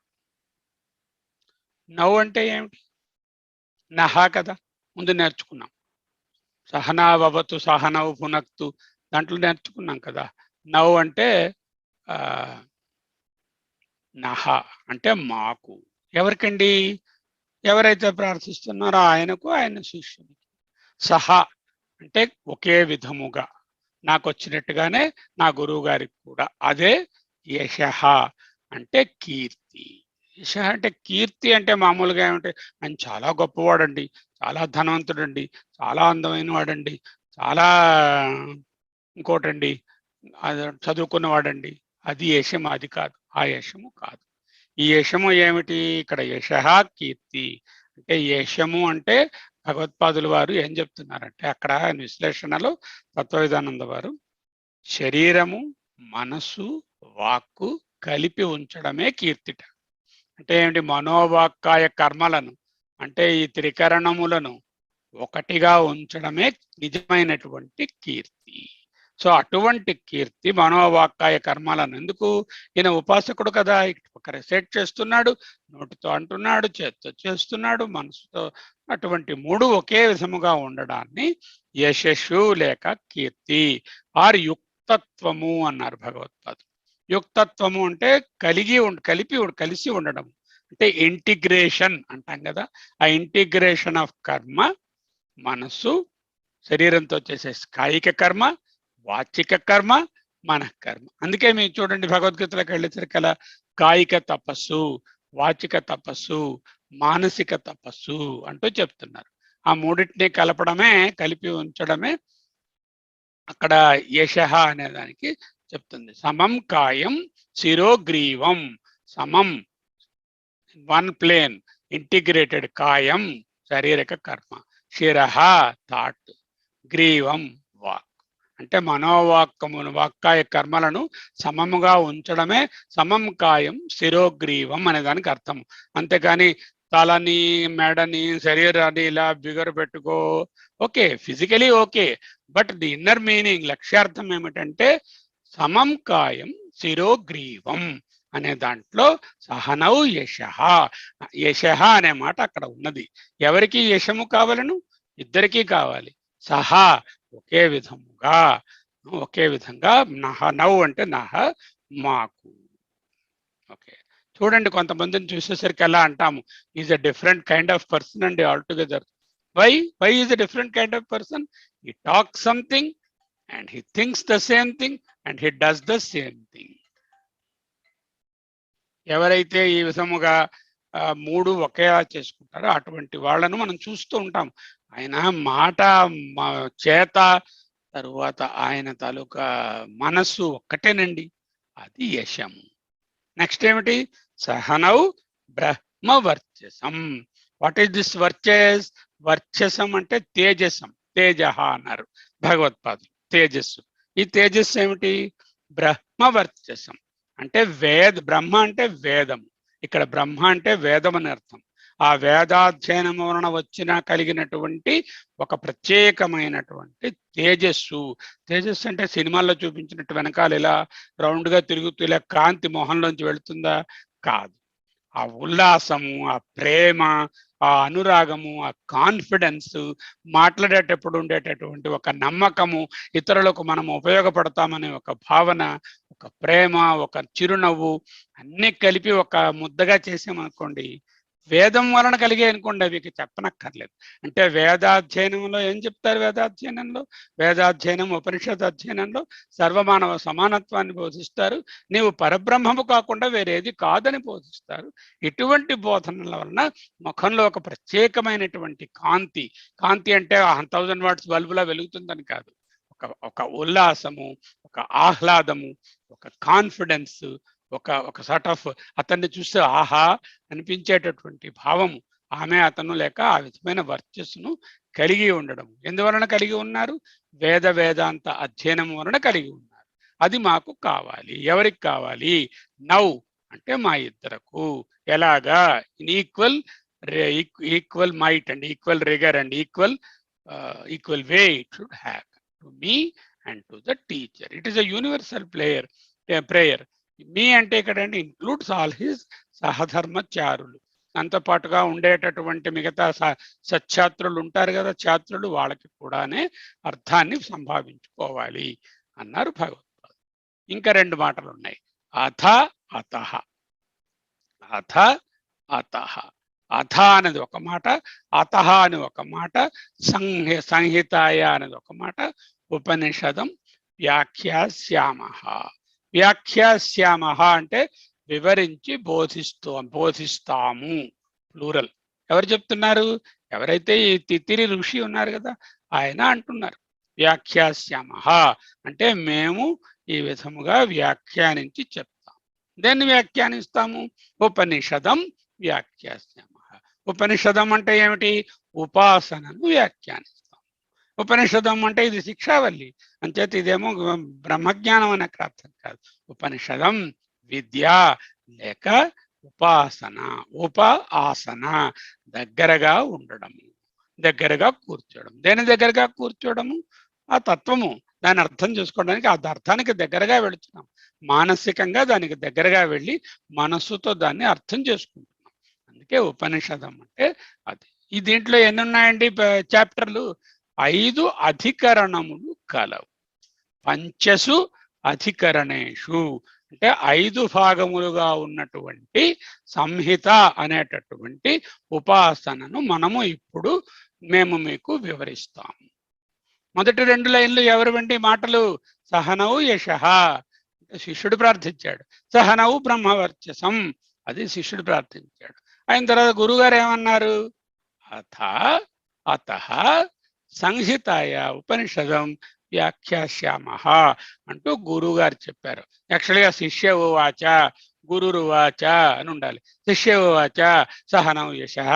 S2: నౌ అంటే ఏమిటి? నహ కదా, ముందు నేర్చుకున్నాం. సహనావతు సహనౌ భునక్తు దాంట్లో నేర్చుకున్నాం కదా. నౌ అంటే నహ అంటే మాకు. ఎవరికండి? ఎవరైతే ప్రార్థిస్తున్నారో ఆయనకు, ఆయన శిష్యునికి. సహ అంటే ఒకే విధముగా, నాకు వచ్చినట్టుగానే నా గురువు గారికి కూడా. అదే యశః అంటే కీర్తి. యశ అంటే కీర్తి అంటే మామూలుగా ఏమంటే ఆయన చాలా గొప్పవాడండి, చాలా ధనవంతుడండి, చాలా అందమైన వాడండి, చాలా ఇంకోటండి అది చదువుకున్నవాడండి, అది యశం. అది కాదు, ఆ యశము కాదు. ఈ యశము ఏమిటి? ఇక్కడ యశ కీర్తి అంటే, యశము అంటే భగవత్పాదుల వారు ఏం చెప్తున్నారంటే అక్కడ విశ్లేషణలో తత్వవిధానంద వారు శరీరము, మనసు, వాక్కు కలిపి ఉంచడమే కీర్తిట. అంటే ఏమిటి? మనోవాక్కాయ కర్మలను అంటే ఈ త్రికరణములను ఒకటిగా ఉంచడమే నిజమైనటువంటి కీర్తి. సో అటువంటి కీర్తి మనోవాక్కాయ కర్మలను, ఎందుకు? ఈయన ఉపాసకుడు కదా, ఒక రిసెట్ చేస్తున్నాడు, నోటితో అంటున్నాడు, చేత్తో చేస్తున్నాడు, మనసుతో, అటువంటి మూడు ఒకే విధముగా ఉండడాన్ని యశస్సు లేక కీర్తి ఆర్ యుక్తత్వము అన్నారు భగవత్పాదులు. యుక్తత్వము అంటే కలిసి ఉండడం, అంటే ఇంటిగ్రేషన్ అంటాం కదా. ఆ ఇంటిగ్రేషన్ ఆఫ్ కర్మ, మనస్సు, శరీరంతో చేసే కాయిక కర్మ, వాచిక కర్మ, మన కర్మ. అందుకే మీరు చూడండి భగవద్గీతలోకి వెళ్ళేసరికల్లా కాయిక తపస్సు, వాచిక తపస్సు, మానసిక తపస్సు అంటూ చెప్తున్నారు. ఆ మూడింటిని కలపడమే, కలిపి ఉంచడమే అక్కడ యశ అనే దానికి చెప్తుంది. సమం కాయం శిరోగ్రీవం, సమం వన్ ప్లేన్ ఇంటిగ్రేటెడ్ కాయం శారీరక కర్మ, శిరః థాట్, గ్రీవం వాక్. అంటే మనోవాక్కమును వాక్కాయ కర్మలను సమముగా ఉంచడమే సమం కాయం శిరోగ్రీవం అనే దానికి అర్థం. అంతేకాని తలని, మెడని, శరీరాన్ని ఇలా బిగరు పెట్టుకో, okay, physically okay, but the inner meaning, లక్ష్యార్థం ఏమిటంటే సమం కాయం శిరోగ్రీవం అనే దాంట్లో సహనౌ యశ, యశ అనే మాట అక్కడ ఉన్నది. ఎవరికి యశము కావాలను? ఇద్దరికీ కావాలి. సహా ఒకే విధముగా, ఒకే విధంగా, నహ నౌ అంటే నహ మాకు. ఓకే, చూడండి కొంతమందిని చూసేసరికి ఎలా అంటాము, is a different kind of person అండి all together. Why is a different kind of person? He talks something and he thinks the same thing and he does the same thing. ఎవరైతే ఈ విధముగా మూడు ఒకేలా చేసుకుంటారో అటువంటి వాళ్ళను మనం చూస్తూ ఉంటాం. ఆయన మాట చేత తరువాత ఆయన తాలూకా మనస్సు ఒక్కటేనండి, అది యశము. నెక్స్ట్ ఏమిటి? సహనౌ బ్రహ్మవర్చసం. What is this varchas? వర్చసం అంటే తేజసం, తేజ అన్నారు భగవత్పాదులు, తేజస్సు. ఈ తేజస్సు ఏమిటి? బ్రహ్మవర్చసం అంటే బ్రహ్మ అంటే వేదము. ఇక్కడ బ్రహ్మ అంటే వేదం అని అర్థం. ఆ వేదాధ్యయనం వలన వచ్చిన కలిగినటువంటి ఒక ప్రత్యేకమైనటువంటి తేజస్సు. తేజస్సు అంటే సినిమాల్లో చూపించినట్టు వెనకాల ఇలా రౌండ్గా తిరుగుతూ ఇలా కాంతి మొహంలోంచి వెళుతుందా? కాదు. ఆ ఉల్లాసము, ఆ ప్రేమ, ఆ అనురాగము, ఆ కాన్ఫిడెన్స్, మాట్లాడేటప్పుడు ఉండేటటువంటి ఒక నమ్మకము, ఇతరులకు మనం ఉపయోగపడతామనే ఒక భావన, ఒక ప్రేమ, ఒక చిరునవ్వు, అన్నీ కలిపి ఒక ముద్దగా చేసామనుకోండి, వేదం వలన కలిగే అనుకోండి, అవి చెప్పనక్కర్లేదు. అంటే వేదాధ్యయనంలో ఏం చెప్తారు? వేదాధ్యయనం ఉపనిషత్ అధ్యయనంలో సర్వమానవ సమానత్వాన్ని బోధిస్తారు. నీవు పరబ్రహ్మము కాకుండా వేరేది కాదని బోధిస్తారు. ఇటువంటి బోధనల వలన ముఖంలో ఒక ప్రత్యేకమైనటువంటి కాంతి, కాంతి అంటే 1000 వాట్స్ బల్బులా వెలుగుతుందని కాదు, ఒక ఉల్లాసము, ఒక ఆహ్లాదము, ఒక కాన్ఫిడెన్స్, ఒక సార్ట్ ఆఫ్ అతన్ని చూస్తే ఆహా అనిపించేటటువంటి భావము, ఆమె అతను లేక ఆ విధమైన వర్చస్సును కలిగి ఉండడం. ఎందువలన కలిగి ఉన్నారు? వేదాంత అధ్యయనం వలన కలిగి ఉన్నారు. అది మాకు కావాలి. ఎవరికి కావాలి? నౌ అంటే మా ఇద్దరకు. ఎలాగా? In equal might and equal rigour and equal way it should have to me and to the teacher. It is a universal prayer. Me అంటే ఇక్కడ ఇంక్లూడ్స్ ఆల్ హిస్ సహధర్మచారులు, దాంతో పాటుగా ఉండేటటువంటి మిగతా సచ్ఛాత్రులు ఉంటారు కదా, ఛాత్రులు, వాళ్ళకి కూడానే అర్థాన్ని సంభావించుకోవాలి అన్నారు భగవత్పాదులు. ఇంకా 2 మాటలు ఉన్నాయి, అథ అతః. అథ అతః, అథ అనేది ఒక మాట, అతః అని ఒక మాట, సంహితాయ అనేది ఒక మాట, ఉపనిషదం వ్యాఖ్యాస్యామః. వ్యాఖ్యాస్యామః అంటే వివరించి బోధిస్తాము. ప్లూరల్. ఎవరు చెప్తున్నారు? ఎవరైతే ఈ తిత్తిరి ఋషి ఉన్నారు కదా, ఆయన అంటున్నారు. వ్యాఖ్యాస్యామః అంటే మేము ఈ విధముగా వ్యాఖ్యానించి చెప్తాం. దేన్ని వ్యాఖ్యానిస్తాము? ఉపనిషదం వ్యాఖ్యాస్యామః. ఉపనిషదం అంటే ఏమిటి? ఉపాసనను వ్యాఖ్యానిస్తాం. ఉపనిషదం అంటే ఇది శిక్షావల్లి, అంచేత ఇదేమో బ్రహ్మజ్ఞానం అనే అర్థం కాదు. ఉపనిషదం విద్య లేక ఉపాసన, ఆసన, దగ్గరగా ఉండడము, దగ్గరగా కూర్చోవడం. దేని దగ్గరగా కూర్చోవడము? ఆ తత్వము, దాన్ని అర్థం చేసుకోవడానికి ఆ అర్థానికి దగ్గరగా వెళుతున్నాం. మానసికంగా దానికి దగ్గరగా వెళ్ళి మనస్సుతో దాన్ని అర్థం చేసుకుంటున్నాం. అందుకే ఉపనిషదం అంటే అది. ఈ దీంట్లో ఎన్ని ఉన్నాయండి చాప్టర్లు? 5 అధికరణములు కలవు. పంచసు అధికరణేషు అంటే 5 భాగములుగా ఉన్నటువంటి సంహిత అనేటటువంటి ఉపాసనను మనము ఇప్పుడు మేము మీకు వివరిస్తాము. మొదటి 2 లైన్లు ఎవరివంటి మాటలు? సహనౌ యశః, శిష్యుడు ప్రార్థించాడు. సహనౌ బ్రహ్మవర్చసం, అది శిష్యుడు ప్రార్థించాడు. అయిన తర్వాత గురుగారు ఏమన్నారు? అతః సంహితాయ ఉపనిషదం వ్యాఖ్యాస్యామః అంటూ గురువుగారు చెప్పారు. యాక్చువల్గా శిష్య ఉవాచ గురురువాచ అని ఉండాలి. శిష్య ఉవాచ సహనౌ యశః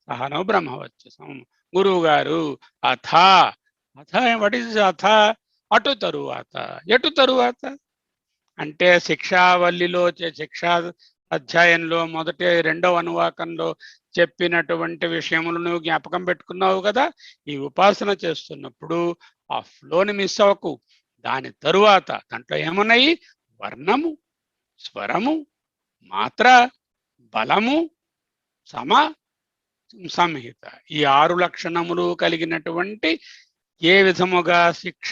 S2: సహనౌ బ్రహ్మవర్చసం. గురువు గారు అథ వాట్ ఈజ్ అథ? అటు తరువాత. ఎటు తరువాత అంటే శిక్షావల్లిలో శిక్షా అధ్యాయంలో మొదటి 2వ అనువాకంలో చెప్పినటువంటి విషయములు నువ్వు జ్ఞాపకం పెట్టుకున్నావు కదా. ఈ ఉపాసన చేస్తున్నప్పుడు ఆ ఫ్లోని మిస్ అవ్వకు. దాని తరువాత దాంట్లో ఏమున్నాయి? వర్ణము, స్వరము, మాత్ర, బలము, సమ, సంహిత. ఈ 6 లక్షణములు కలిగినటువంటి ఏ విధముగా శిక్ష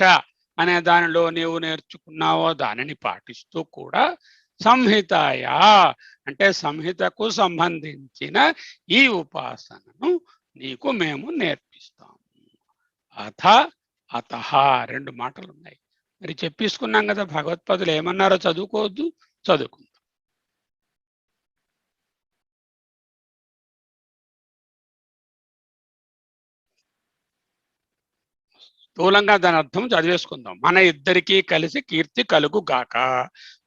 S2: అనే దానిలో నీవు నేర్చుకున్నావో దానిని పాటిస్తూ కూడా సంహితాయా అంటే సంహితకు సంబంధించిన ఈ ఉపాసనను నీకు మేము నేర్పిస్తాము. అతః 2 మాటలు ఉన్నాయి. మరి చెప్పేసుకున్నాం కదా, భగవత్పాదులు ఏమన్నారో చదువుకోవద్దు, చదువుకుందాం. స్థూలంగా దాని అర్థం చదివేసుకుందాం. మన ఇద్దరికీ కలిసి కీర్తి కలుగుగాక,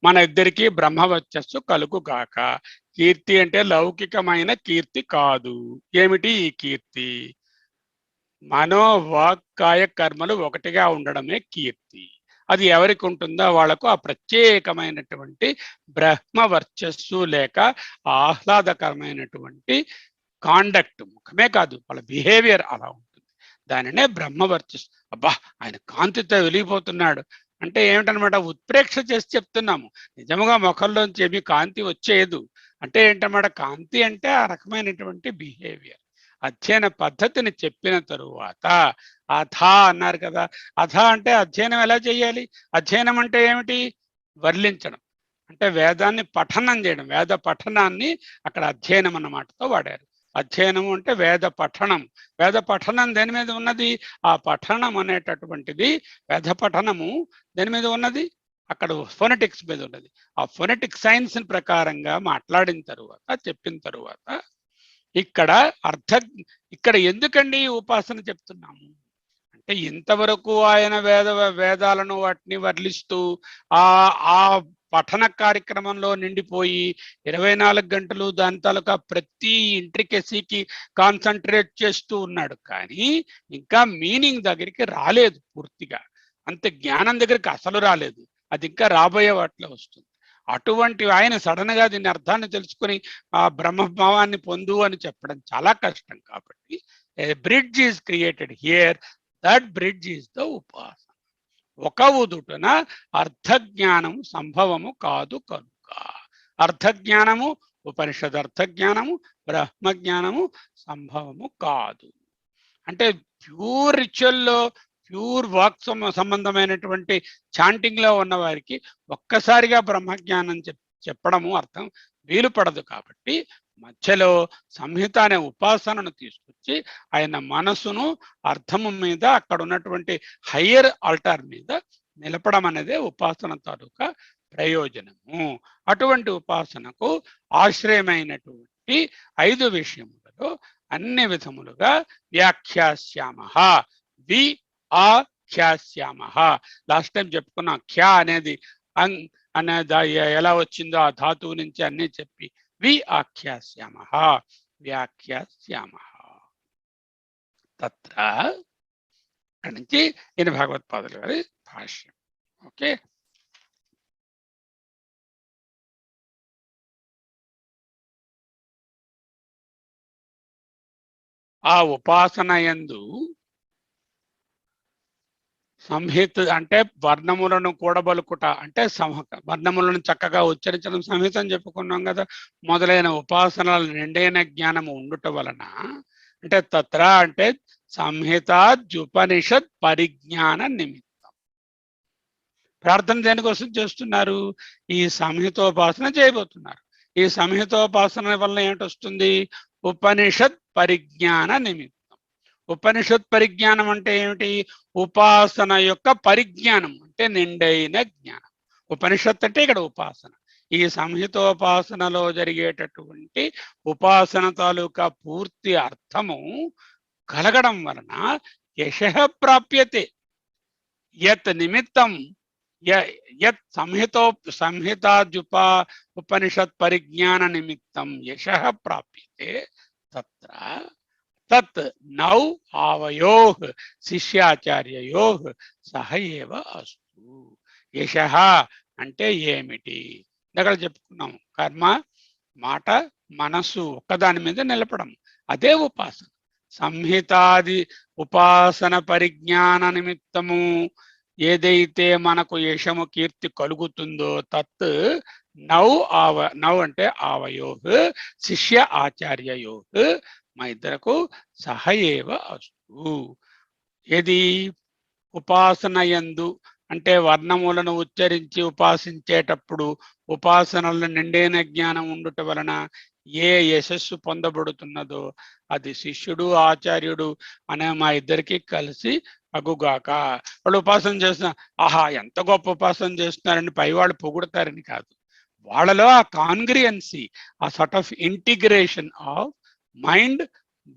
S2: మన ఇద్దరికీ బ్రహ్మవర్చస్సు కలుగుగాక. కీర్తి అంటే లౌకికమైన కీర్తి కాదు. ఏమిటి ఈ కీర్తి? మనో వాక్కాయ కర్మలు ఒకటిగా ఉండడమే కీర్తి. అది ఎవరికి ఉంటుందో వాళ్లకు ఆ ప్రత్యేకమైనటువంటి బ్రహ్మవర్చస్సు లేక ఆహ్లాదకరమైనటువంటి కాండక్ట్, ముఖమే కాదు వాళ్ళ బిహేవియర్ అలా ఉంటుంది. దానినే బ్రహ్మవర్చస్సు. అబ్బా ఆయన కాంతితో వెలిగిపోతున్నాడు అంటే ఏమిటనమాట? ఉత్ప్రేక్ష చేసి చెప్తున్నాము. నిజముగా ముఖంలోంచి ఏమి కాంతి వచ్చేదు అంటే ఏంటన్నమాట? కాంతి అంటే ఆ రకమైనటువంటి బిహేవియర్. అధ్యయన పద్ధతిని చెప్పిన తరువాత అథ అన్నారు కదా. అథ అంటే అధ్యయనం ఎలా చేయాలి? అధ్యయనం అంటే ఏమిటి? వర్లించడం అంటే వేదాన్ని పఠనం చేయడం. వేద పఠనాన్ని అక్కడ అధ్యయనం అన్న మాటతో వాడారు. అధ్యయనము అంటే వేద పఠనం. వేద పఠనం దేని మీద ఉన్నది? ఆ పఠనం అనేటటువంటిది వేద పఠనము దేని మీద ఉన్నది? అక్కడ ఫొనెటిక్స్ మీద ఉన్నది. ఆ ఫొనెటిక్ సైన్స్ ప్రకారంగా మాట్లాడిన తరువాత చెప్పిన తరువాత ఇక్కడ ఎందుకండి ఉపాసన చెప్తున్నాము అంటే ఇంతవరకు ఆయన వేదాలను వాటిని వర్లిస్తూ ఆ పఠన కార్యక్రమంలో నిండిపోయి 24 గంటలు దాని తాలూకా ప్రతి ఇంట్రికెసీకి కాన్సన్ట్రేట్ చేస్తూ ఉన్నాడు. కానీ ఇంకా మీనింగ్ దగ్గరికి రాలేదు పూర్తిగా. అంత జ్ఞానం దగ్గరికి అసలు రాలేదు. అది ఇంకా రాబోయే వాటిలో వస్తుంది. అటువంటి ఆయన సడన్ గా దీని అర్థాన్ని తెలుసుకుని ఆ బ్రహ్మభావాన్ని పొందు అని చెప్పడం చాలా కష్టం. కాబట్టి a bridge is created here. That bridge is the upasana. ఒక ఉదుటన అర్థజ్ఞానము సంభవము కాదు కనుక. అర్థజ్ఞానము ఉపనిషద్ అర్థజ్ఞానము బ్రహ్మజ్ఞానము సంభవము కాదు. అంటే ప్యూర్ రిచువల్లో ప్యూర్ వాక్ సంబంధమైనటువంటి చాంటింగ్ లో ఉన్న వారికి ఒక్కసారిగా బ్రహ్మజ్ఞానం చెప్పడము అర్థం వీలు పడదు. కాబట్టి మధ్యలో సంహిత అనే ఉపాసనను తీసుకొచ్చి ఆయన మనసును అర్థము మీద అక్కడ ఉన్నటువంటి హయ్యర్ ఆల్టార్ మీద నిలపడం అనేదే ఉపాసన తాలూకా ప్రయోజనము. అటువంటి ఉపాసనకు ఆశ్రయమైనటువంటి 5 విషయములలో అన్ని విధములుగా వ్యాఖ్యాస్యామః, ఆఖ్యాస్యామః. లాస్ట్ టైం చెప్పుకున్నాం, ఖ్యా అనేది అనేది ఎలా వచ్చిందో ఆ ధాతువు నుంచి అన్ని చెప్పి ఆఖ్యాస్యామః, వ్యాఖ్యాస్యామః. తత్ర అక్కడి నుంచి ఈయన భగవత్పాదుల గారి భాష్యం. ఓకే, ఆ ఉపాసన యందు సంహిత అంటే వర్ణములను కూడబలుకుట, అంటే వర్ణములను చక్కగా ఉచ్చరించడం సంహిత అని చెప్పుకున్నాం కదా. మొదలైన ఉపాసనల నిండైన జ్ఞానము ఉండుట వలన, అంటే తత్ర అంటే సంహితాద్యుపనిషత్ పరిజ్ఞాన నిమిత్తం. ప్రార్థన దేనికోసం చేస్తున్నారు? ఈ సంహితోపాసన చేయబోతున్నారు. ఈ సంహితోపాసన వలన ఏంటి వస్తుంది? ఉపనిషత్ పరిజ్ఞాన నిమిత్తం. ఉపనిషత్ పరిజ్ఞానం అంటే ఏమిటి? ఉపాసన యొక్క పరిజ్ఞానం అంటే నిండైన జ్ఞానం. ఉపనిషత్ అంటే ఇక్కడ ఉపాసన. ఈ సంహితోపాసనలో జరిగేటటువంటి ఉపాసన తాలూకా పూర్తి అర్థము కలగడం వలన యశః ప్రాప్యతే. యత్ నిమిత్తం యత్ ఉపనిషత్ పరిజ్ఞాన నిమిత్తం యశః ప్రాప్యతే తత్ర తత్ నౌ ఆవయోః శిష్యాచార్యయోః సహ ఏవ అస్తు. యశః అంటే ఏమిటి? దగ్గర చెప్పుకున్నాం, కర్మ, మాట, మనస్సు ఒక్కదాని మీద నిలపడం, అదే ఉపాసన. సంహితాది ఉపాసన పరిజ్ఞాన నిమిత్తము ఏదైతే మనకు యశము కీర్తి కలుగుతుందో తత్ నౌ అంటే ఆవయోః శిష్య ఆచార్యయోః మా ఇద్దరకు సహ ఏవ అస్తు. ఏది? ఉపాసన యందు అంటే వర్ణములను ఉచ్చరించి ఉపాసించేటప్పుడు ఉపాసనలను నిండైన జ్ఞానం ఉండుట వలన ఏ యశస్సు పొందబడుతున్నదో అది శిష్యుడు ఆచార్యుడు అనే మా ఇద్దరికి కలిసి అగుగాక. వాళ్ళు ఉపాసన చేస్తున్న, ఆహా ఎంత గొప్ప ఉపాసన చేస్తున్నారని పైవాళ్ళు పొగుడతారని కాదు. వాళ్ళలో ఆ కాంగ్రియన్సీ, ఆ sort of integration of mind,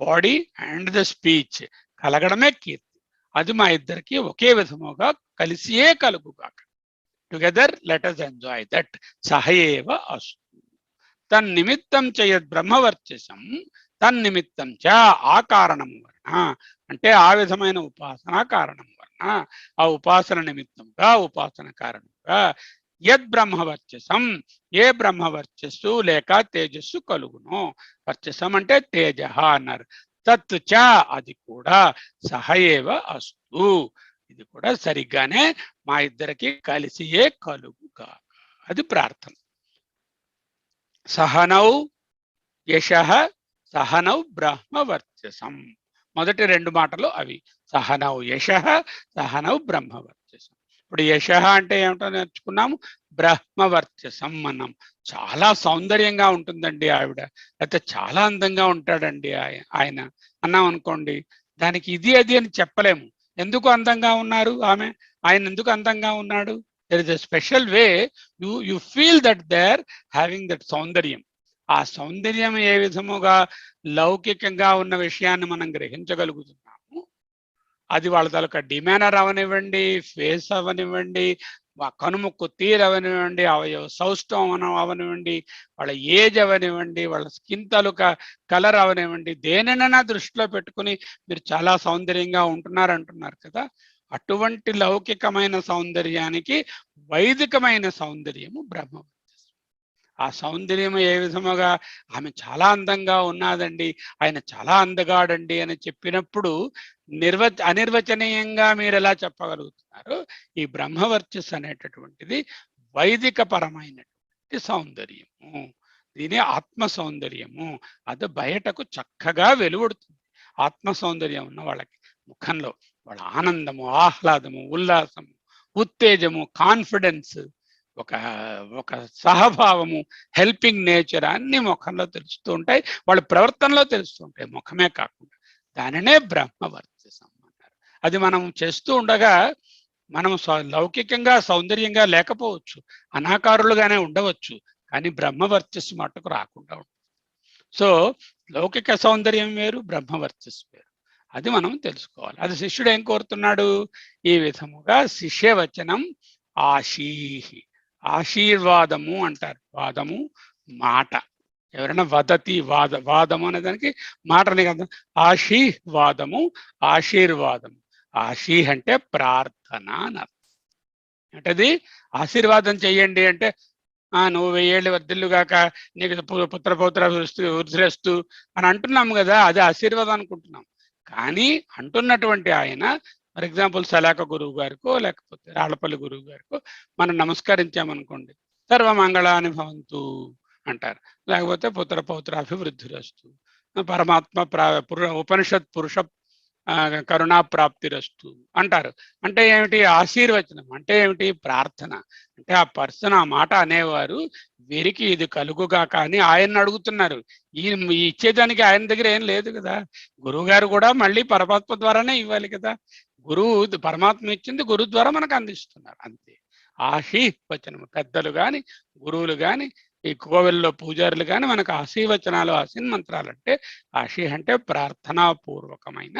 S2: body and the speech కలగడమే కీర్తి. అది మా ఇద్దరికి ఒకే విధముగా కలిసియే కలుగుగాక. Together let us enjoy that. సహ ఏవ అస్తు. తన్నిమిత్తం చేయద్ బ్రహ్మవర్చసం తన్నిమిత్తం చ ఆ కారణము వలన, అంటే ఆ విధమైన ఉపాసన కారణం వలన, ఆ ఉపాసన నిమిత్తంగా ఉపాసన కారణంగా యద్ బ్రహ్మవర్చసం ఏ బ్రహ్మవర్చస్సు లేక తేజస్సు కలుగును. వర్చసం అంటే తేజ అన్నారు. తత్ చ అది కూడా సహ ఏవ అస్తు. ఇది కూడా సరిగ్గానే మా ఇద్దరికి కలిసియే కలుగుగా. అది ప్రార్థన. సహనౌ యశః సహనౌ బ్రహ్మవర్చసం. మొదటి 2 మాటలు అవి. సహనౌ యశః సహనౌ బ్రహ్మవర్చసం. ఇప్పుడు యశః అంటే ఏమిటో నేర్చుకున్నాము. బ్రహ్మవర్చసం అన్నాం. చాలా సౌందర్యంగా ఉంటుందండి ఆవిడ, లేకపోతే చాలా అందంగా ఉంటాడండి ఆయన అన్నాం అనుకోండి. దానికి ఇది అది అని చెప్పలేము. ఎందుకు అందంగా ఉన్నారు ఆమె, ఆయన ఎందుకు అందంగా ఉన్నాడు? There is a special way you feel that they are having that సౌందర్యం. ఆ సౌందర్యం ఏ విధముగా లౌకికంగా ఉన్న విషయాన్ని మనం గ్రహించగలుగుతున్నాము. అది వాళ్ళ తాలూకా డిమానర్ అవనివ్వండి, ఫేస్ అవనివ్వండి, కనుముక్కు తీరు అవనివ్వండి, అవయవ సౌష్ఠవం అవనివ్వండి, వాళ్ళ ఏజ్ అవనివ్వండి, వాళ్ళ స్కిన్ తాలూకా కలర్ అవనివ్వండి, దేనినైనా దృష్టిలో పెట్టుకుని మీరు చాలా సౌందర్యంగా ఉంటున్నారంటున్నారు కదా. అటువంటి లౌకికమైన సౌందర్యానికి వైదికమైన సౌందర్యము బ్రహ్మ. ఆ సౌందర్యం ఏ విధముగా ఆమె చాలా అందంగా ఉన్నదండి, ఆయన చాలా అందగాడండి అని చెప్పినప్పుడు అనిర్వచనీయంగా మీరు ఎలా చెప్పగలుగుతున్నారు? ఈ బ్రహ్మవర్చస్సు అనేటటువంటిది వైదిక పరమైనటువంటి సౌందర్యము. దీని ఆత్మ సౌందర్యము. అది బయటకు చక్కగా వెలువడుతుంది. ఆత్మ సౌందర్యం ఉన్న వాళ్ళకి ముఖంలో వాళ్ళ ఆనందము, ఆహ్లాదము, ఉల్లాసము, ఉత్తేజము, కాన్ఫిడెన్స్, ఒక సహభావము, హెల్పింగ్ నేచర్ అన్ని ముఖంలో తెలుస్తూ ఉంటాయి, వాళ్ళ ప్రవర్తనలో తెలుస్తూ ఉంటాయి, ముఖమే కాకుండా. దానినే బ్రహ్మవర్చసం అన్నారు. అది మనం చేస్తూ ఉండగా మనం లౌకికంగా సౌందర్యంగా లేకపోవచ్చు, అనాకారులుగానే ఉండవచ్చు, కానీ బ్రహ్మవర్చస్సు మట్టుకు రాకుండా ఉంటుంది. సో లౌకిక సౌందర్యం వేరు, బ్రహ్మవర్చస్సు వేరు. అది మనం తెలుసుకోవాలి. అది శిష్యుడు ఏం కోరుతున్నాడు? ఈ విధముగా శిష్యవచనం ఆశీహి, ఆశీర్వాదము అంటారు. వాదము మాట. ఎవరైనా వదతి, వాదము అనే దానికి మాటని కదా. ఆశీర్వాదము, ఆశీర్వాదము. ఆశీ అంటే ప్రార్థన అని అర్థం. అంటే ఆశీర్వాదం చెయ్యండి అంటే నువ్వు 1000 ఏళ్ళు వర్ధిల్లుగాక, నీకు పుత్ర పౌత్ర వృద్ధిరస్తు అని అంటున్నాము కదా, అది ఆశీర్వాదం అనుకుంటున్నాం. కానీ అంటున్నటువంటి ఆయన, ఫర్ ఎగ్జాంపుల్ సలాక గురువు గారికో లేకపోతే రాళ్లపల్లి గురువు గారికో మనం నమస్కరించామనుకోండి, సర్వమంగళాని భవంతు అంటారు. లేకపోతే పుత్ర పౌత్రాభివృద్ధిరస్తు, పరమాత్మ ఉపనిషత్ పురుష కరుణా ప్రాప్తిరస్తు అంటారు. అంటే ఏమిటి? ఆశీర్వచనం అంటే ఏమిటి? ప్రార్థన. అంటే ఆ పర్సన్, ఆ మాట అనేవారు వీరికి ఇది కలుగుగాక అని ఆయన్ని అడుగుతున్నారు. ఈ ఇచ్చేదానికి ఆయన దగ్గర ఏం లేదు కదా. గురువు గారు కూడా మళ్ళీ పరమాత్మ ద్వారానే ఇవ్వాలి కదా. గురువు, పరమాత్మ ఇచ్చింది గురువు ద్వారా మనకు అందిస్తున్నారు, అంతే. ఆశీర్వచనం. పెద్దలు కానీ, గురువులు కానీ, ఈ కోవెల్లో పూజారులు కానీ మనకు ఆశీర్వచనాలు, ఆశీర్మంత్రాలు అంటే, ఆశీ అంటే ప్రార్థనాపూర్వకమైన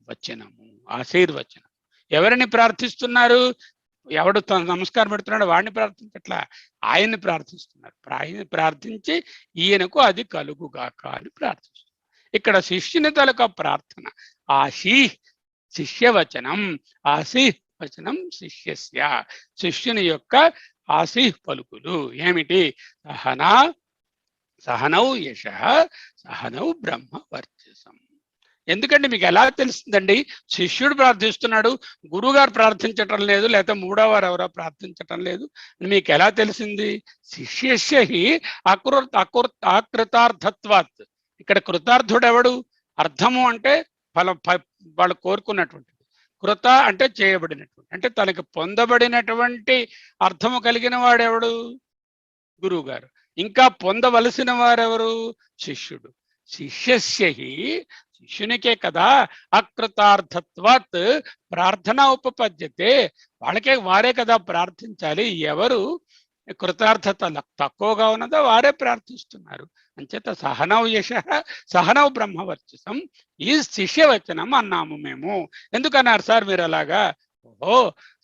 S2: వచనము, ఆశీర్వచనం. ఎవరిని ప్రార్థిస్తున్నారు? ఎవడు నమస్కారం పెడుతున్నాడు వాడిని ప్రార్థించట్లా, ఆయన్ని ప్రార్థిస్తున్నారు. ఆయన్ని ప్రార్థించి ఈయనకు అది కలుగుగాక అని ప్రార్థిస్తున్నారు. ఇక్కడ శిష్యుని తలక ప్రార్థన ఆశీ, శిష్యవచనం ఆశీర్వచనం శిష్యస్య, శిష్యుని యొక్క ఆశీ పలుకులు ఏమిటి? సహనా, సహనౌ యశ, సహనౌ బ్రహ్మ వర్చసం. ఎందుకంటే మీకు ఎలా తెలుస్తుందండి? శిష్యుడు ప్రార్థిస్తున్నాడు, గురువుగారు ప్రార్థించటం లేదు, లేకపోతే మూడోవారు ఎవరో ప్రార్థించటం లేదు, మీకు ఎలా తెలిసింది? శిష్యస్య హి ఆకృతార్థత్వాత్. ఇక్కడ కృతార్థుడు ఎవడు? అర్థము అంటే వాళ్ళు కోరుకున్నటువంటిది, కృత అంటే చేయబడినటువంటి, అంటే తనకి పొందబడినటువంటి అర్థము కలిగిన వాడెవడు? గురువు గారు. ఇంకా పొందవలసిన వారెవరు? శిష్యుడు. శిష్యస్యహి, శిష్యునికే కదా అకృతార్థత్వాత్ ప్రార్థన ఉపపద్యతే, వారే కదా ప్రార్థించాలి. ఎవరు కృతార్థత తక్కువగా ఉన్నదో వారే ప్రార్థిస్తున్నారు. అంచేత సహనౌ యశ, సహనౌ బ్రహ్మవర్చసం ఈ శిష్యవచనం అన్నాము మేము. ఎందుకన్నారు సార్ మీరు అలాగా? ఓహో,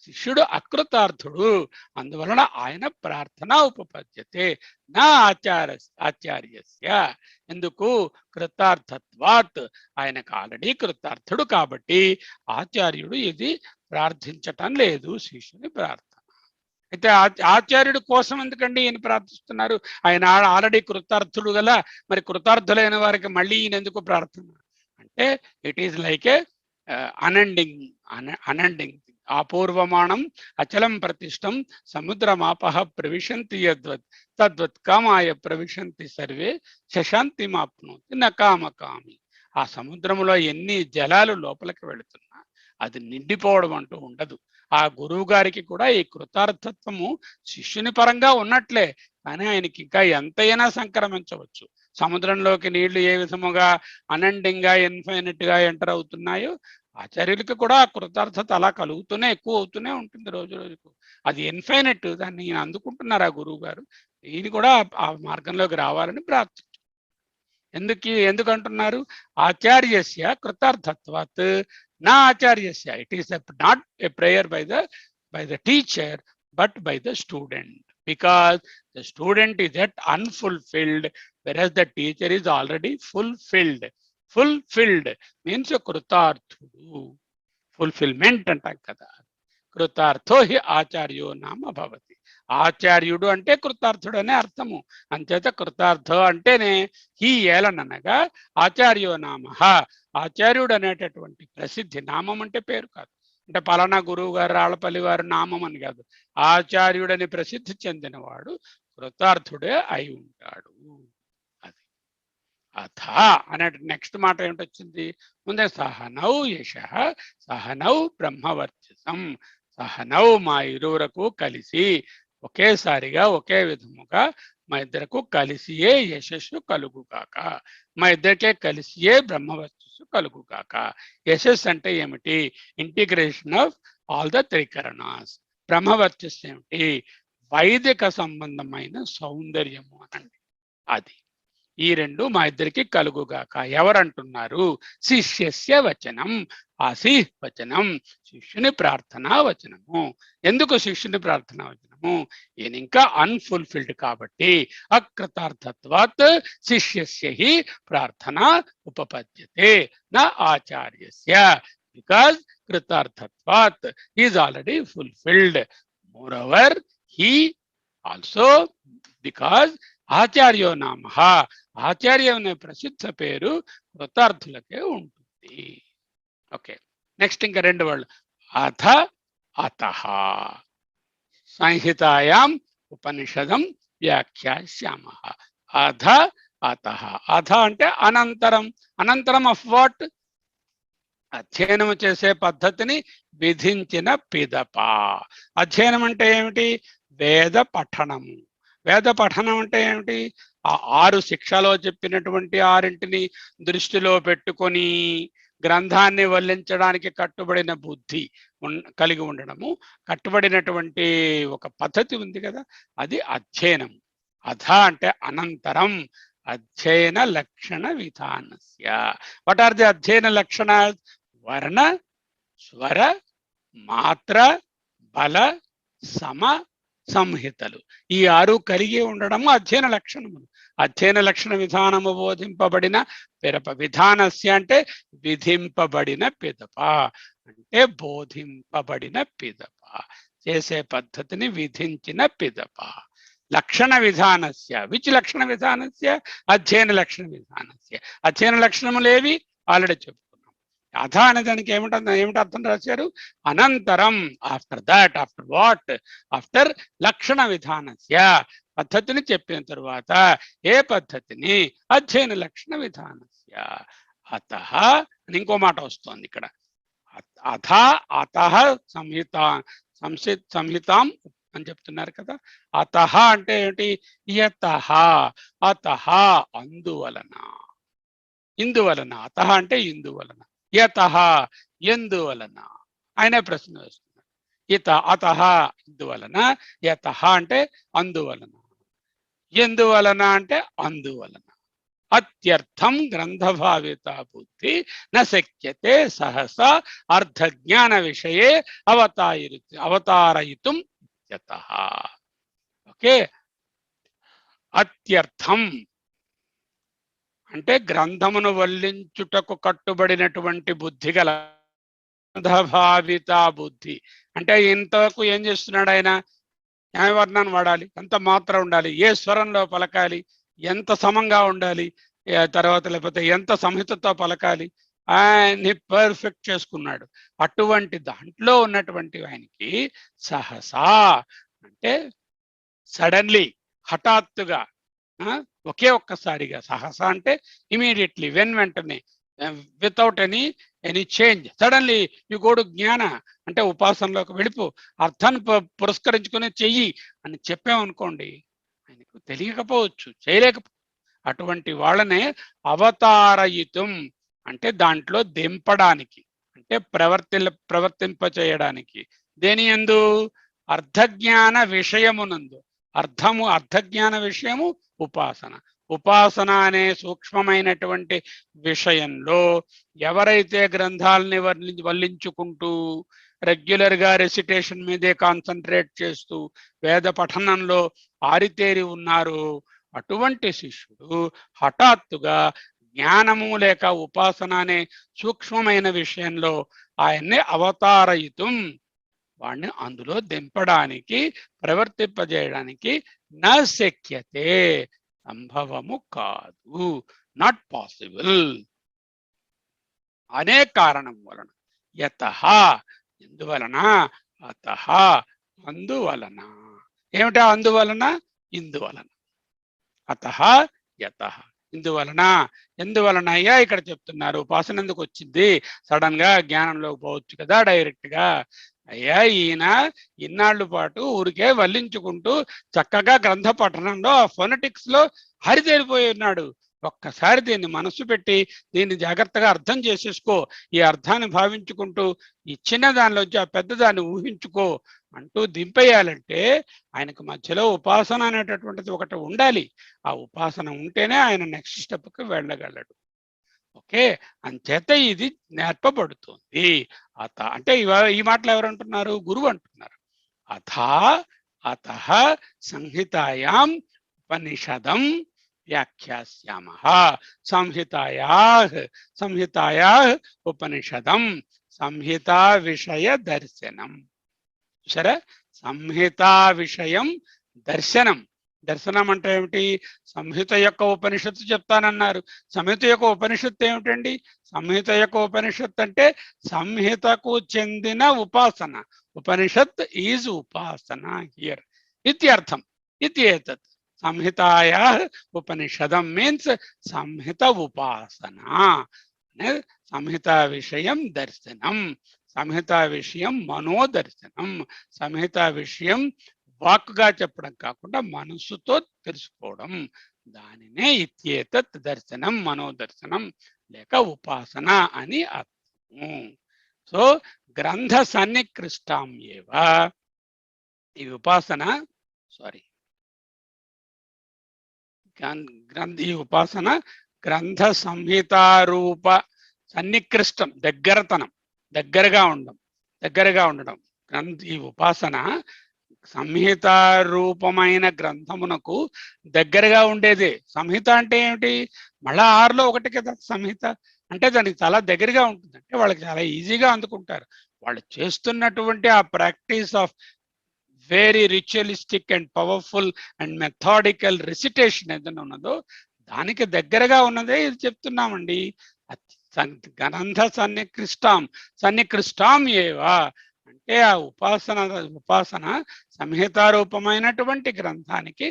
S2: శిష్యుడు అకృతార్థుడు, అందువలన ఆయన ప్రార్థన ఉపపద్యతే నా ఆచార్యస్య. ఎందుకు? కృతార్థత్వాత్, ఆయనకు ఆల్రెడీ కృతార్థుడు కాబట్టి ఆచార్యుడు ఇది ప్రార్థించటం లేదు, శిష్యుని ప్రార్థన. అయితే ఆచార్యుడి కోసం ఎందుకండి ఈయన ప్రార్థిస్తున్నారు? ఆయన ఆల్రెడీ కృతార్థుడు గల, మరి కృతార్థులైన వారికి మళ్ళీ ఈయన ఎందుకు ప్రార్థన అంటే, it is like a unending అపూర్వమాణం అచలం ప్రతిష్టం సముద్రమాపహ ప్రవిశంతి యద్వత్ తద్వత్ కామాయ ప్రవిశంతి సర్వే శశాంతి మాప్నోతి నకామకామి. ఆ సముద్రంలో ఎన్ని జలాలు లోపలికి వెళుతున్నా అది నిండిపోవడం అంటూ ఉండదు. ఆ గురువు గారికి కూడా ఈ కృతార్థత్వము శిష్యుని పరంగా ఉన్నట్లే, కానీ ఆయనకి ఇంకా ఎంతైనా సంక్రమించవచ్చు. సముద్రంలోకి నీళ్లు ఏ విధముగా అనండింగ్ గా ఇన్ఫైనెట్ గా ఎంటర్ అవుతున్నాయో, ఆచార్యులకి కూడా ఆ కృతార్థత అలా కలుగుతూనే ఎక్కువ అవుతూనే ఉంటుంది రోజు రోజుకు. అది ఇన్ఫైనెట్, దాన్ని ఈయన అందుకుంటున్నారు ఆ గురువు గారు. ఈయన కూడా ఆ మార్గంలోకి రావాలని ప్రార్థించారు. ఎందుకంటున్నారు? ఆచార్యస్య కృతార్థత్వాత్ నా ఆచార్యస్య. It is not a prayer by the teacher but by the student, because the student is yet unfulfilled, whereas the teacher is already fulfilled. Fulfilled means కృతార్థుడు, ఫుల్ఫిల్మెంట్ అంటాం కదా. కృతార్థో హి ఆచార్యో నామ భవతి. ఆచార్యుడు అంటే కృతార్థుడు అనే అర్థము. అంచేత కృతార్థ అంటేనే హి ఏలనగా ఆచార్యో నామ, ఆచార్యుడు అనేటటువంటి ప్రసిద్ధి. నామం అంటే పేరు కాదు, అంటే పలానా గురువు గారు రాళ్లపల్లి వారు నామం అని కాదు. ఆచార్యుడని ప్రసిద్ధి చెందినవాడు కృతార్థుడే అయి ఉంటాడు. అది అథ అనే నెక్స్ట్ మాట ఏమిటొచ్చింది? ముందే సహనౌ యశ, సహనౌ బ్రహ్మవర్చసం. సహనౌ మా ఇరువురకు కలిసి, ఒకేసారిగా ఒకే విధముగా మా ఇద్దరకు కలిసియే యశస్సు కలుగుగాక, మా ఇద్దరికే కలిసియే బ్రహ్మవర్చస్సు కలుగుగాక. యశస్సు అంటే ఏమిటి? Integration of all the trikaranas. బ్రహ్మవర్చస్సు ఏమిటి? వైదిక సంబంధమైన సౌందర్యము అనండి. అది ఈ రెండు మా ఇద్దరికి కలుగుగాక. ఎవరంటున్నారు? శిష్యస్య వచనం, ఆసి వచనం, శిష్యుని ప్రార్థనా వచనము. ఎందుకు శిష్యుని ప్రార్థనా వచనము? ఈయన ఇంకా అన్ఫుల్ఫిల్డ్ కాబట్టి అకృతార్థత్వాత్ శిష్యస్య హి ప్రార్థనా ఉపపద్యతే నా ఆచార్యస్య. బికాజ్ కృతార్థత్వాత్ is already fulfilled. Moreover he also, because ఆచార్యో నామ, ఆచార్య అనే ప్రసిద్ధ పేరు కృతార్థులకే ఉంటుంది. ఓకే, నెక్స్ట్ ఇంకా రెండు వాళ్ళు. అథ అతః సంహితాయాం ఉపనిషదం వ్యాఖ్యాస్యామః. అథ అతః. అథ అంటే అనంతరం. అనంతరం ఆఫ్ వాట్? అధ్యయనం చేసే పద్ధతిని విధించిన పిదప. అధ్యయనం అంటే ఏమిటి? వేద పఠనము. వేద పఠనం అంటే ఏమిటి? ఆ 6 శిక్షలో చెప్పినటువంటి 6ంటిని దృష్టిలో పెట్టుకొని గ్రంథాన్ని వల్లించడానికి కట్టుబడిన బుద్ధి కలిగి ఉండడము, కట్టుబడినటువంటి ఒక పద్ధతి ఉంది కదా, అది అధ్యయనం. అధ అంటే అనంతరం. అధ్యయన లక్షణ విధానస్య. వాట్ ఆర్ ది అధ్యయన లక్షణ? వర్ణ, స్వర, మాత్ర, బల, సమ, సంహితలు. ఈ 6 కలిగి ఉండడము అధ్యయన లక్షణములు. అధ్యయన లక్షణ విధానము బోధింపబడిన పిదప. విధానస్య అంటే విధింపబడిన పిదప, అంటే బోధింపబడిన పిదప, చేసే పద్ధతిని విధించిన పిదప. లక్షణ విధానస్య. విచ్ లక్షణ విధానస్య? అధ్యయన లక్షణ విధానస్య. అధ్యయన లక్షణములేవి? ఆల్రెడీ చెప్పుకున్నాం. అధ అనే దానికి ఏమిటి అర్థం రాశారు? అనంతరం. After that, after what? After లక్షణ విధానస్య. పద్ధతిని చెప్పిన తరువాత ఏ పద్ధతిని? అధ్యయన లక్షణ విధానస్య. అతః అని ఇంకో మాట వస్తుంది ఇక్కడ. అథ అతః సంహితాం అని చెప్తున్నారు కదా. అతః అంటే ఏంటి? యతః. అతః అందువలన. ఇందువలన. అతః అంటే ఇందువలన. యతః ఎందువలన. ఆయన ప్రశ్న వేస్తున్నారు. అతః ఇందువలన, యతః అంటే అందువలన, ఎందువలన అంటే అందువలన. అత్యర్థం గ్రంథభావిత బుద్ధి న శక్యతే సహసా అర్థజ్ఞాన విషయే అవతారయితుం ఇత్యతః. ఓకే, అత్యర్థం అంటే గ్రంథమును వల్లించుటకు కట్టుబడినటువంటి బుద్ధి గల. గ్రంథభావిత బుద్ధి అంటే ఇంతవరకు ఏం చేస్తున్నాడు ఆయన? న్యాయవర్ణాన్ని వాడాలి, ఎంత మాత్ర ఉండాలి, ఏ స్వరంలో పలకాలి, ఎంత సమంగా ఉండాలి, తర్వాత లేకపోతే ఎంత సంహితతో పలకాలి, ఆయన్ని పర్ఫెక్ట్ చేసుకున్నాడు. అటువంటి దాంట్లో ఉన్నటువంటి ఆయనకి సహసా అంటే సడన్లీ, హఠాత్తుగా, ఒకే ఒక్కసారిగా. సహసా అంటే ఇమీడియట్లీ, వెంటనే, without any change, suddenly you go to జ్ఞాన అంటే ఉపాసనలోకి వెళ్ళిపో, అర్థాన్ని పురస్కరించుకుని చెయ్యి అని చెప్పామనుకోండి, ఆయనకు తెలియకపోవచ్చు, చేయలేకపో. అటువంటి వాళ్ళనే అవతారయితం అంటే దాంట్లో దింపడానికి, అంటే ప్రవర్తింప చేయడానికి. దేని యందు? అర్థజ్ఞాన విషయమునందు. అర్థజ్ఞాన విషయము ఉపాసన. ఉపాసన అనే సూక్ష్మమైనటువంటి విషయంలో ఎవరైతే గ్రంథాలని వల్లించుకుంటూ రెగ్యులర్గా రెసిటేషన్ మీదే కాన్సన్ట్రేట్ చేస్తూ వేద పఠనంలో ఆరితేరి ఉన్నారు, అటువంటి శిష్యుడు హఠాత్తుగా జ్ఞానము లేక ఉపాసన అనే సూక్ష్మమైన విషయంలో ఆయన్ని అవతారయితం, వాడిని అందులో దింపడానికి, ప్రవర్తింపజేయడానికి న శక్యతే, సంభవము కాదు, నాట్ పాసిబుల్ అనే కారణం వలన. యతః ఎందువలన, అతః అందువలన. ఏమిటా అందువలన? ఇందువలన. అతః యతః ఇందువలన. ఎందువలన అయ్యా ఇక్కడ చెప్తున్నారు? ఉపాసన ఎందుకు వచ్చింది? సడన్ గా జ్ఞానంలోకి పోవచ్చు కదా డైరెక్ట్ గా. అయ్యా ఈయన ఇన్నాళ్ళు పాటు ఊరికే వల్లించుకుంటూ చక్కగా గ్రంథ పఠనంలో ఫొనెటిక్స్ లో హరితేరిపోయి ఉన్నాడు. ఒక్కసారి దీన్ని మనసు పెట్టి దీన్ని జాగ్రత్తగా అర్థం చేసేసుకో, ఈ అర్థాన్ని భావించుకుంటూ ఇచ్చిన దానిలోంచి ఆ పెద్దదాన్ని ఊహించుకో అంటూ దింపేయాలంటే ఆయనకు మధ్యలో ఉపాసన అనేటటువంటిది ఒకటి ఉండాలి. ఆ ఉపాసన ఉంటేనే ఆయన నెక్స్ట్ స్టెప్కి వెళ్ళగలడు. ఓకే, అంచేత ఇది నేర్పబడుతుంది. అంటే ఈ మాటలు ఎవరు అంటున్నారు? గురువు అంటున్నారు. అతః సంహితాయాం ఉపనిషదం వ్యాఖ్యాస్యామః. సంహితాయాః ఉపనిషదం సంహితా విషయ దర్శనం. సరే, సంహితా విషయం దర్శనం. దర్శనం అంటే ఏమిటి? సంహిత యొక్క ఉపనిషత్తు చెప్తానన్నారు. సంహిత యొక్క ఉపనిషత్తు ఏమిటండి? సంహిత యొక్క ఉపనిషత్తు అంటే సంహితకు చెందిన ఉపాసన. ఉపనిషత్ ఈజ్ ఉపాసన హియర్ ఇత్యర్థం. ఇత్యేతత్ సంహితాయా ఉపనిషదం మీన్స్ సంహిత ఉపాసన. సంహిత విషయం దర్శనం, సంహిత విషయం మనోదర్శనం. సంహిత విషయం వాక్కుగా చెప్పడం కాకుండా మనసుతో తెలుసుకోవడం, దానినే ఇత్యేతత్ దర్శనం, మనోదర్శనం లేక ఉపాసన అని అర్థము. సో గ్రంథ సన్నికృష్టాం ఏవ ఈ ఉపాసన, ఈ ఉపాసన గ్రంథ సంహితారూప సన్నికృష్టం, దగ్గరతనం, దగ్గరగా ఉండడం. ఈ ఉపాసన సంహితారూపమైన గ్రంథమునకు దగ్గరగా ఉండేదే. సంహిత అంటే ఏమిటి? మళ్ళా 6లో ఒకటి కదా సంహిత అంటే. దానికి చాలా దగ్గరగా ఉంటుంది. అంటే వాళ్ళకి చాలా ఈజీగా అందుకుంటారు. వాళ్ళు చేస్తున్నటువంటి ఆ practice of very ritualistic and powerful and methodical recitation ఏదైనా ఉన్నదో దానికి దగ్గరగా ఉన్నదే ఇది చెప్తున్నామండి. గ్రంథ సన్నికృష్టాం ఏవా అంటే ఆ ఉపాసన సంహితారూపమైనటువంటి గ్రంథానికి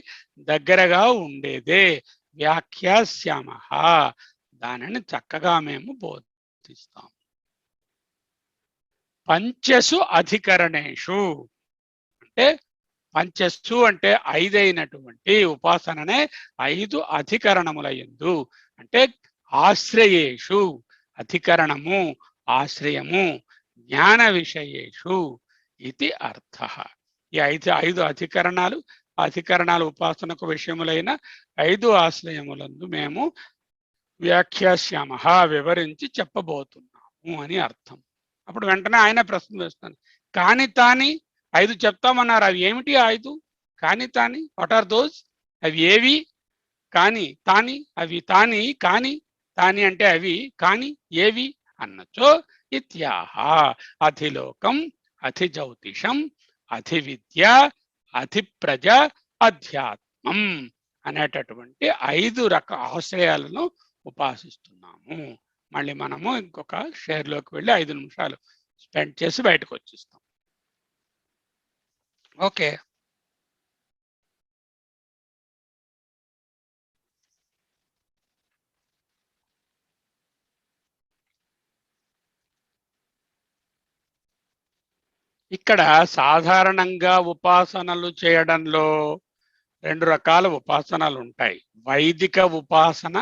S2: దగ్గరగా ఉండేదే. వ్యాఖ్యాస్యామః దానిని చక్కగా మేము బోధిస్తాం. పంచసు అధికరణేషు అంటే పంచస్సు అంటే 5 అయినటువంటి ఉపాసననే 5 అధికరణముల యందు అంటే ఆశ్రయేషు, అధికరణము ఆశ్రయము, జ్ఞాన విషయేషు ఇది అర్థ. ఈ 5 అధికరణాలు ఉపాసనకు విషయములైన 5 ఆశ్రయములందు మేము వ్యాఖ్యాస్యామః వివరించి చెప్పబోతున్నాము అని అర్థం. అప్పుడు వెంటనే ఆయన ప్రశ్న వేస్తాను, కాని తాని 5 చెప్తామన్నారు. అవి ఏమిటి 5 కాని తాని? What are those? అవి ఏవి? కాని తాని, అవి తాని, కాని తాని అంటే అవి, కాని ఏవి అన్నచో ఇత్యాహ అధిలోకం, అధిజ్యోతిషం, అధివిద్య, అధిప్రజ, అధ్యాత్మం అనేటటువంటి 5 ఆశ్రయాలను ఉపాసిస్తున్నాము. మళ్ళీ మనము ఇంకొక షేర్లోకి వెళ్ళి 5 నిమిషాలు స్పెండ్ చేసి బయటకు వచ్చేస్తాం. ఓకే, ఇక్కడ సాధారణంగా ఉపాసనలు చేయడంలో 2 రకాల ఉపాసనలు ఉంటాయి. వైదిక ఉపాసన,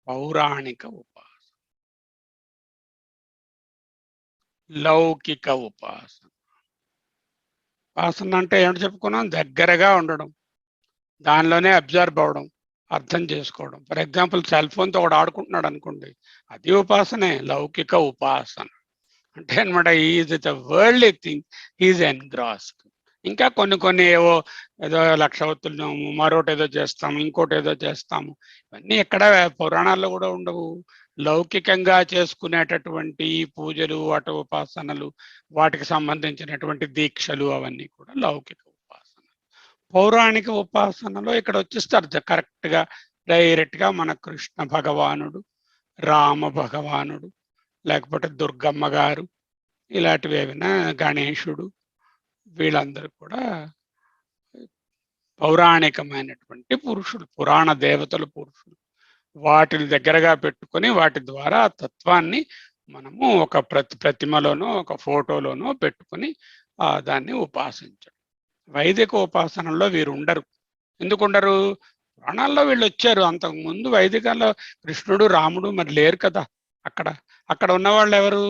S2: పౌరాణిక ఉపాసన, లౌకిక ఉపాసన. ఉపాసన అంటే ఏమిటి చెప్పుకున్నాం? దగ్గరగా ఉండడం, దానిలోనే అబ్జర్వ్ అవ్వడం, అర్థం చేసుకోవడం. ఫర్ ఎగ్జాంపుల్ సెల్ ఫోన్తో ఒకడు ఆడుకుంటున్నాడు అనుకోండి, అది ఉపాసనే, లౌకిక ఉపాసన అంటే అనమాట. Is the worldly thing, is engrossed. ఇంకా కొన్ని ఏదో 1,00,000 ఒత్తులు, మరొకటి ఏదో చేస్తాము, ఇంకోటి ఏదో చేస్తాము. ఇవన్నీ ఎక్కడ పురాణాల్లో కూడా ఉండవు. లౌకికంగా చేసుకునేటటువంటి పూజలు, వాటి ఉపాసనలు, వాటికి సంబంధించినటువంటి దీక్షలు అవన్నీ కూడా లౌకిక ఉపాసన. పౌరాణిక ఉపాసనలో ఇక్కడ వచ్చేస్తారు కరెక్ట్గా డైరెక్ట్గా మన కృష్ణ భగవానుడు, రామ భగవానుడు, లేకపోతే దుర్గమ్మ గారు, ఇలాంటివి ఏమైనా గణేశుడు, వీళ్ళందరూ కూడా పౌరాణికమైనటువంటి పురుషులు, పురాణ దేవతల పురుషులు. వాటిని దగ్గరగా పెట్టుకొని వాటి ద్వారా ఆ తత్వాన్ని మనము ఒక ప్రతిమలోనో ఒక ఫోటోలోనో పెట్టుకొని దాన్ని ఉపాసించడం. వైదిక ఉపాసనలో వీరు ఉండరు. ఎందుకు ఉండరు? పురాణాల్లో వీళ్ళు వచ్చారు. అంతకు ముందు వైదికంలో కృష్ణుడు రాముడు మరి లేరు కదా. అక్కడ అక్కడ ఉన్నవాళ్ళు ఎవరు?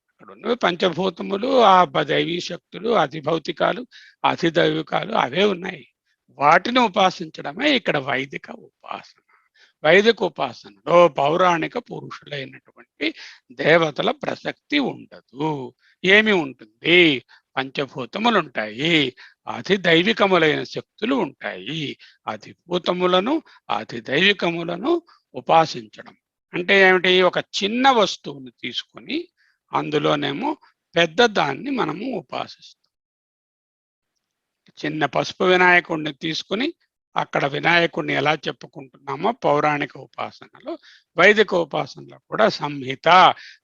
S2: అక్కడ ఉన్నవి పంచభూతములు, ఆ దైవీ శక్తులు, అధిభౌతికాలు, అధిదైవికాలు అవే ఉన్నాయి. వాటిని ఉపాసించడమే ఇక్కడ వైదిక ఉపాసన. వైదిక ఉపాసనలో పౌరాణిక పురుషులైనటువంటి దేవతల ప్రసక్తి ఉండదు. ఏమి ఉంటుంది? పంచభూతములు ఉంటాయి, అతి దైవికములైన శక్తులు ఉంటాయి. అధిభూతములను అతి దైవికములను ఉపాసించడం అంటే ఏమిటి? ఒక చిన్న వస్తువుని తీసుకొని అందులోనేమో పెద్ద దాన్ని మనము ఉపాసిస్తాం. చిన్న పసుపు వినాయకుడిని తీసుకుని అక్కడ వినాయకుడిని ఎలా చెప్పుకుంటున్నామో పౌరాణిక ఉపాసనలో, వైదిక ఉపాసనలో కూడా సంహిత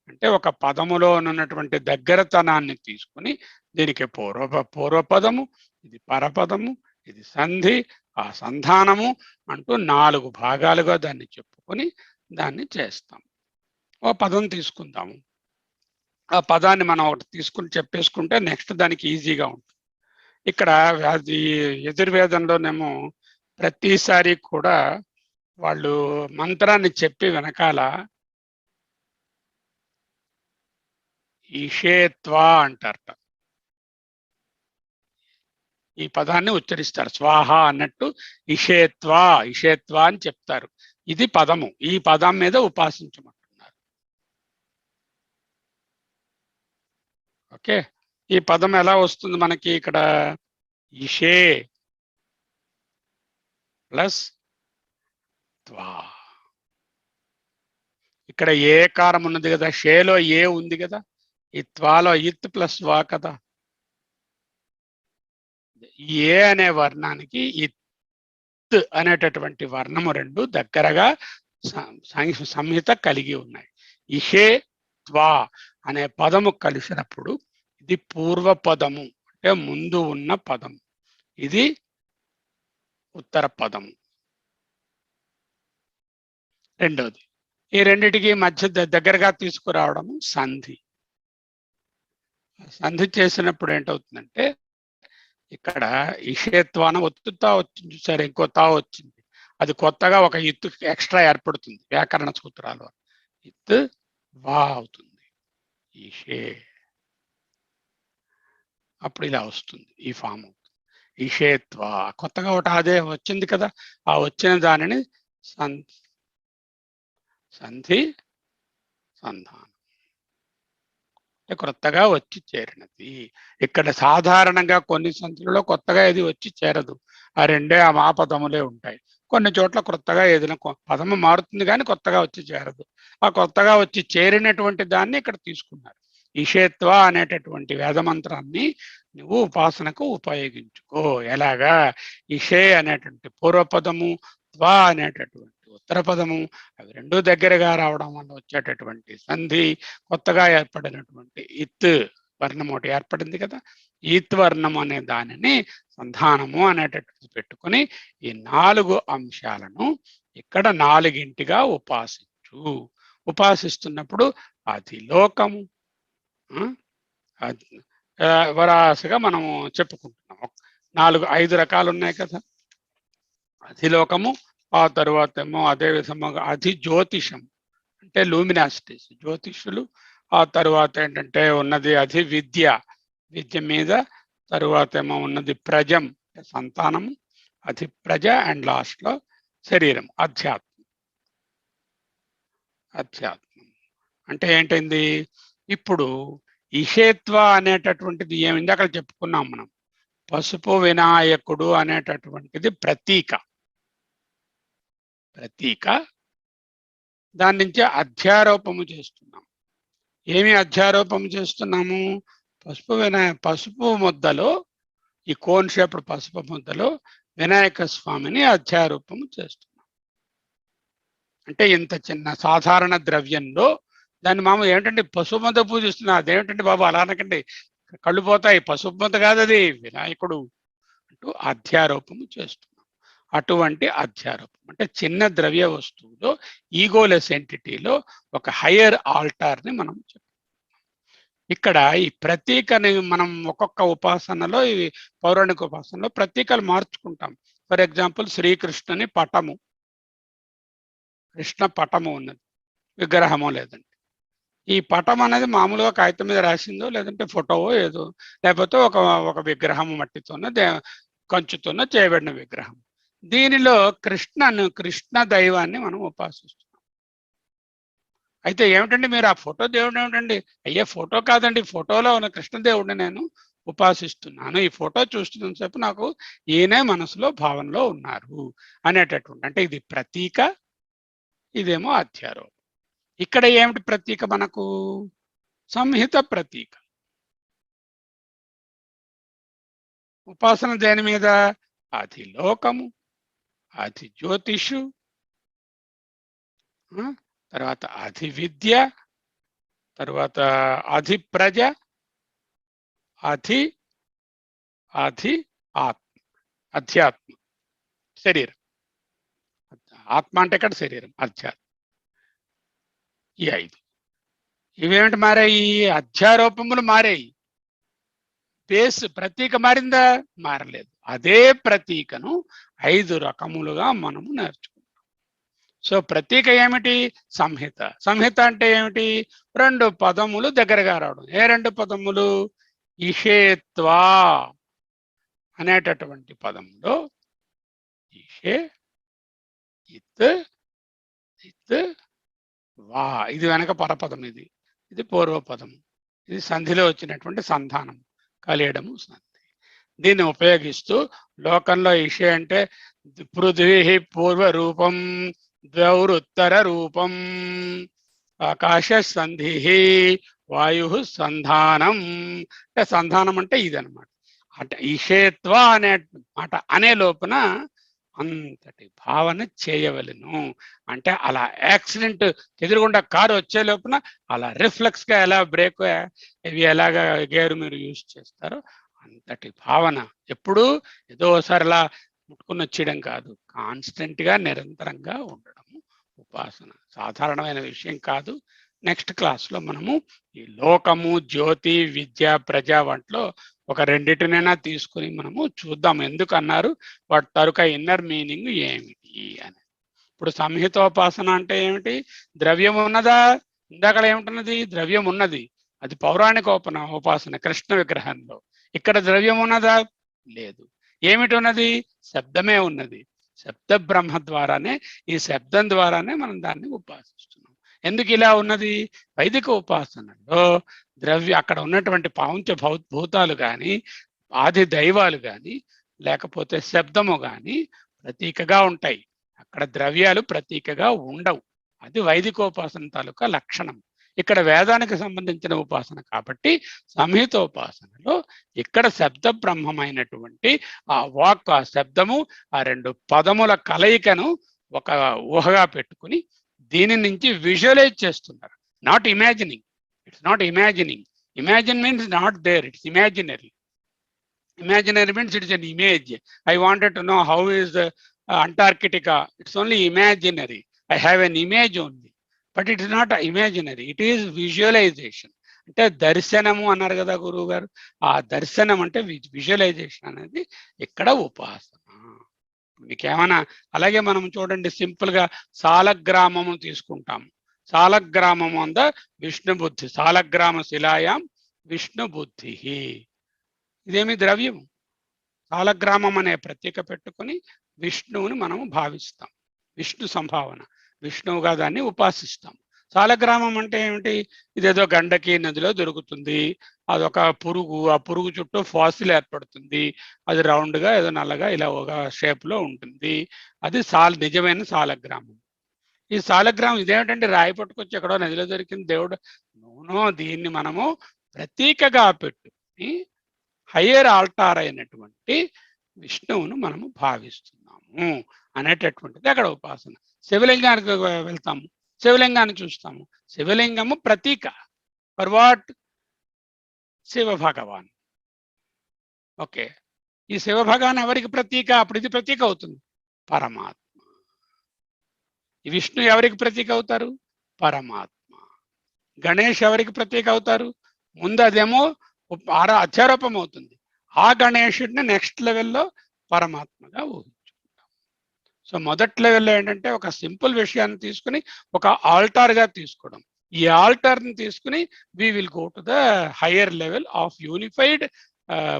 S2: అంటే ఒక పదములో ఉన్నటువంటి దగ్గరతనాన్ని తీసుకుని దీనికి పూర్వపదము, ఇది పరపదము, ఇది సంధి, ఆ సంధానము అంటూ 4 భాగాలుగా దాన్ని చెప్పుకొని దాన్ని చేస్తాం. ఓ పదం తీసుకుందాము. ఆ పదాన్ని మనం ఒకటి తీసుకుని చెప్పేసుకుంటే నెక్స్ట్ దానికి ఈజీగా ఉంటుంది. ఇక్కడ యజుర్వేదంలోనేమో ప్రతిసారి కూడా వాళ్ళు మంత్రాన్ని చెప్పి వెనకాల ఈషేత్వా అంటారట. ఈ పదాన్ని ఉచ్చరిస్తారు. స్వాహ అన్నట్టు ఇషేత్వా ఇషేత్వా అని చెప్తారు. ఇది పదము. ఈ పదం మీద ఉపాసించమంటున్నారు. ఓకే, ఈ పదం ఎలా వస్తుంది మనకి? ఇక్కడ ఇషే ప్లస్ త్వా. ఇక్కడ ఏ కారం ఉన్నది కదా, షేలో ఏ ఉంది కదా, ఈ త్వాలో ఇత్ ప్లస్ వా కదా. ఏ అనే వర్ణానికి ఇత్ అనేటటువంటి వర్ణము రెండు దగ్గరగా సంహిత కలిగి ఉన్నాయి. ఇషే త్వా అనే పదము కలిసినప్పుడు ఇది పూర్వ పదము అంటే ముందు ఉన్న పదము, ఇది ఉత్తర పదము. రెండోది, ఈ రెండిటికి మధ్య దగ్గరగా తీసుకురావడము సంధి. సంధి చేసినప్పుడు ఏంటవుతుందంటే ఇక్కడ ఇషేత్వాన ఒత్తుతా వచ్చింది చూసారు, ఇంకో తా వచ్చింది, అది కొత్తగా ఒక ఇత్తు ఎక్స్ట్రా ఏర్పడుతుంది వ్యాకరణ సూత్రాలు. ఇత్ వా అవుతుంది ఈషే. అప్పుడు ఇలా వస్తుంది, ఈ ఫామ్ అవుతుంది ఈషేత్వా. కొత్తగా ఒకటి అదే వచ్చింది కదా, ఆ వచ్చిన దానిని సంధి సంధానం కొత్తగా వచ్చి చేరినది. ఇక్కడ సాధారణంగా కొన్ని సంధులలో కొత్తగా ఏది వచ్చి చేరదు, ఆ రెండే ఆ పదములే ఉంటాయి. కొన్ని చోట్ల కొత్తగా ఏదైనా పదము మారుతుంది కానీ కొత్తగా వచ్చి చేరదు. ఆ కొత్తగా వచ్చి చేరినటువంటి దాన్ని ఇక్కడ తీసుకున్నారు. ఈషేత్వ అనేటటువంటి వేదమంత్రాన్ని నువ్వు ఉపాసనకు ఉపయోగించుకో. ఎలాగా? ఇషే అనేటువంటి పూర్వపదము, త్వా అనేటటువంటి ఉత్తర పదము, అవి రెండు దగ్గరగా రావడం వల్ల వచ్చేటటువంటి సంధి, కొత్తగా ఏర్పడినటువంటి ఇత్ వర్ణం ఒకటి ఏర్పడింది కదా, ఈత్ వర్ణం అనే దానిని సంధానము అనేటటువంటి పెట్టుకొని ఈ 4 అంశాలను ఇక్కడ 4గా ఉపాసించు. ఉపాసిస్తున్నప్పుడు అది లోకము వరాసగా మనము చెప్పుకుంటున్నాం. 5 రకాలు ఉన్నాయి కదా, అధిలోకము, ఆ తరువాత ఏమో అదే విధంగా అధి జ్యోతిషం అంటే లూమినాసిటీస్ జ్యోతిషులు, ఆ తరువాత ఏంటంటే ఉన్నది అధి విద్య, విద్య మీద, తరువాత ఏమో ఉన్నది ప్రజం సంతానము, అధి ప్రజ, అండ్ లాస్ట్ లో శరీరం అధ్యాత్మం. అధ్యాత్మం అంటే ఏంటైంది? ఇప్పుడు ఇషేత్వ అనేటటువంటిది ఏమింది అక్కడ చెప్పుకున్నాం మనం. పసుపు వినాయకుడు అనేటటువంటిది ప్రతీక. దాని నుంచి అధ్యారోపము చేస్తున్నాం. ఏమి అధ్యారోపము చేస్తున్నాము? పసుపు ముద్దలో, ఈ కోన్ షేప్డ్ పసుపు ముద్దలో వినాయక స్వామిని అధ్యారోపము చేస్తున్నాం. అంటే ఇంత చిన్న సాధారణ ద్రవ్యంలో దాన్ని మామూలు ఏమిటంటే పసుపు ముద్ద పూజిస్తున్నా, అదేమిటంటే బాబు అలా అనకండి, కళ్ళు పోతాయి, పసుపు ముద్ద కాదు అది వినాయకుడు అంటూ అధ్యారోపము చేస్తున్నాం. అటువంటి అధ్యారోపం అంటే చిన్న ద్రవ్య వస్తువులో, ఈగోలెస్ ఎంటిటీలో ఒక హయ్యర్ ఆల్టార్ని మనం చెప్తాం. ఇక్కడ ఈ ప్రతీకని మనం ఒక్కొక్క ఉపాసనలో, ఈ పౌరాణిక ఉపాసనలో ప్రతీకలు మార్చుకుంటాం. ఫర్ ఎగ్జాంపుల్ శ్రీకృష్ణుని పటము, కృష్ణ పటము ఉన్నది, విగ్రహము లేదండి. ఈ పటం అనేది మామూలుగా కాగితం మీద రాసిందో లేదంటే ఫోటోవో ఏదో, లేకపోతే ఒక విగ్రహం మట్టితోనో కంచుతోనో చేయబడిన విగ్రహం. దీనిలో కృష్ణ దైవాన్ని మనం ఉపాసిస్తున్నాం. అయితే ఏమిటండి మీరు ఆ ఫోటో దేవుడు ఏమిటండి? అయ్యే ఫోటో కాదండి, ఫోటోలో ఉన్న కృష్ణదేవుడిని నేను ఉపాసిస్తున్నాను. ఈ ఫోటో చూస్తున్నంతసేపు నాకు ఈయనే మనసులో భావనలో ఉన్నారు అనేటటువంటి, అంటే ఇది ప్రతీక, ఇదేమో అధ్యారోపం. ఇక్కడ ఏమిటి ప్రతీక? మనకు సంహిత ప్రతీక. ఉపాసన దేని మీద? అధి లోకము, అధి జ్యోతిషు, తర్వాత అధి విద్య, తర్వాత అధి ప్రజ, అధి ఆత్మ, అధ్యాత్మ, శరీరం. ఆత్మ అంటే ఇక్కడ శరీరం, అధ్యాత్మ. ఈ 5 ఇవేమిటి మారాయి? అధ్యారోపములు మారాయి. బేస్ ప్రతీక మారిందా? మారలేదు. అదే ప్రతీకను 5 రకములుగా మనము నేర్చుకుంటాం. సో ప్రతీక ఏమిటి? సంహిత. సంహిత అంటే ఏమిటి? 2 పదములు దగ్గరగా రావడం. ఏ 2 పదములు? ఇషేత్వా అనేటటువంటి పదంలో ఇషే, ఇత్, వా, ఇది వెనక పరపదం, ఇది పూర్వపదము, ఇది సంధిలో వచ్చినటువంటి సంధానం, కలియడము సంధి. దీన్ని ఉపయోగిస్తూ లోకంలో ఇషే అంటే పృథ్వీ పూర్వ రూపం, ద్వౌరుత్తర రూపం, ఆకాశ సంధి, వాయు సంధానం. అంటే సంధానం అంటే ఇదనమాట. అంటే ఇషేత్వ అనే మాట అనే లోపున అంతటి భావన చేయవలను. అంటే అలా యాక్సిడెంట్ ఎదురుగుండా కారు వచ్చే లోపున అలా రిఫ్లెక్స్ గా ఎలా బ్రేక్ ఇవి ఎలాగా గేరు మీరు యూజ్ చేస్తారో అంతటి భావన. ఎప్పుడు ఏదో ఒకసారి అలా ముట్టుకుని వచ్చేయడం కాదు, కాన్స్టెంట్ గా నిరంతరంగా ఉండడము ఉపాసన. సాధారణమైన విషయం కాదు. నెక్స్ట్ క్లాస్లో మనము ఈ లోకము, జ్యోతి, విద్య, ప్రజ వంటిలో ఒక 2 తీసుకుని మనము చూద్దాం. ఎందుకు అన్నారు, వాటి తరుక ఇన్నర్ మీనింగ్ ఏమిటి అని. ఇప్పుడు సంహితోపాసన అంటే ఏమిటి? ద్రవ్యం ఉన్నదా? ఇందాక ఏమిటున్నది? ద్రవ్యం ఉన్నది. అది పౌరాణిక ఉపాసన కృష్ణ విగ్రహంలో. ఇక్కడ ద్రవ్యం ఉన్నదా? లేదు. ఏమిటి ఉన్నది? శబ్దమే ఉన్నది. శబ్ద బ్రహ్మ ద్వారానే, ఈ శబ్దం ద్వారానే మనం దాన్ని ఉపాసిస్తున్నాం. ఎందుకు ఇలా ఉన్నది? వైదిక ఉపాసనలో అక్కడ ఉన్నటువంటి పాంచ భూతాలు కానీ, ఆది దైవాలు కానీ, లేకపోతే శబ్దము కానీ ప్రతీకగా ఉంటాయి. అక్కడ ద్రవ్యాలు ప్రతీకగా ఉండవు. అది వైదికోపాసన తాలూకా లక్షణం. ఇక్కడ వేదానికి సంబంధించిన ఉపాసన కాబట్టి సంహితోపాసనలో ఇక్కడ శబ్ద బ్రహ్మమైనటువంటి ఆ వాక్, ఆ శబ్దము, ఆ 2 పదముల కలయికను ఒక ఊహగా పెట్టుకుని దీని నుంచి విజువలైజ్ చేస్తున్నారు. Not imagining. It's not imagining. Imagine means not there, it's imaginary. Imaginary means it is an image. I wanted to know how is Antarctica. It's only imaginary. I have an image only. But it is not imaginary. It is visualization. అంటే దర్శనము అన్నారు కదా గురువు గారు. ఆ దర్శనం అంటే visualisation అనేది ఇక్కడ ఉపాసన. మీకేమైనా అలాగే మనం చూడండి, సింపుల్ గా సాలగ్రామము తీసుకుంటాము. సాలగ్రామము అంద విష్ణు బుద్ధి, సాలగ్రామ శిలాయాం విష్ణు బుద్ధి. ఇదేమి ద్రవ్యము. సాలగ్రామం అనే ప్రతీక పెట్టుకుని విష్ణువుని మనము భావిస్తాం. విష్ణు సంభావన, విష్ణువుగా దాన్ని ఉపాసిస్తాం. సాలగ్రామం అంటే ఏమిటి? ఇదేదో గండకి నదిలో దొరుకుతుంది. అదొక పురుగు, ఆ పురుగు చుట్టూ ఫాసిల్ ఏర్పడుతుంది. అది రౌండ్గా ఏదో నల్లగా ఇలా ఒక షేప్లో ఉంటుంది. అది నిజమైన సాలగ్రామం. ఈ సాలగ్రామం ఇదేమిటంటే రాయి పట్టుకొచ్చి ఎక్కడో నదిలో దొరికింది దేవుడు. నూనో, దీన్ని మనము ప్రతీకగా పెట్టుకుని హయ్యర్ ఆల్టార్ అయినటువంటి విష్ణువును మనము భావిస్తున్నాము అనేటటువంటిది అక్కడ ఉపాసన. శివలింగానికి వెళ్తాము, శివలింగాన్ని చూస్తాము. శివలింగము ప్రతీక. For what? Shiva Bhagwan. Okay, ఈ శివ భగవాన్ ఎవరికి ప్రతీక? అప్పుడు ఇది ప్రతీక అవుతుంది, పరమాత్మ. ఈ విష్ణు ఎవరికి ప్రతీక అవుతారు? పరమాత్మ. గణేష్ ఎవరికి ప్రతీక అవుతారు? ముందు అదేమో అధ్యారోపం అవుతుంది. ఆ గణేశుడిని నెక్స్ట్ లెవెల్లో పరమాత్మగా ఊహించుకుంటాం. సో మొదటి లెవెల్లో ఏంటంటే ఒక సింపుల్ విషయాన్ని తీసుకుని ఒక ఆల్టార్గా తీసుకోవడం. ఈ ఆల్టార్ని తీసుకుని we will go to the higher level of unified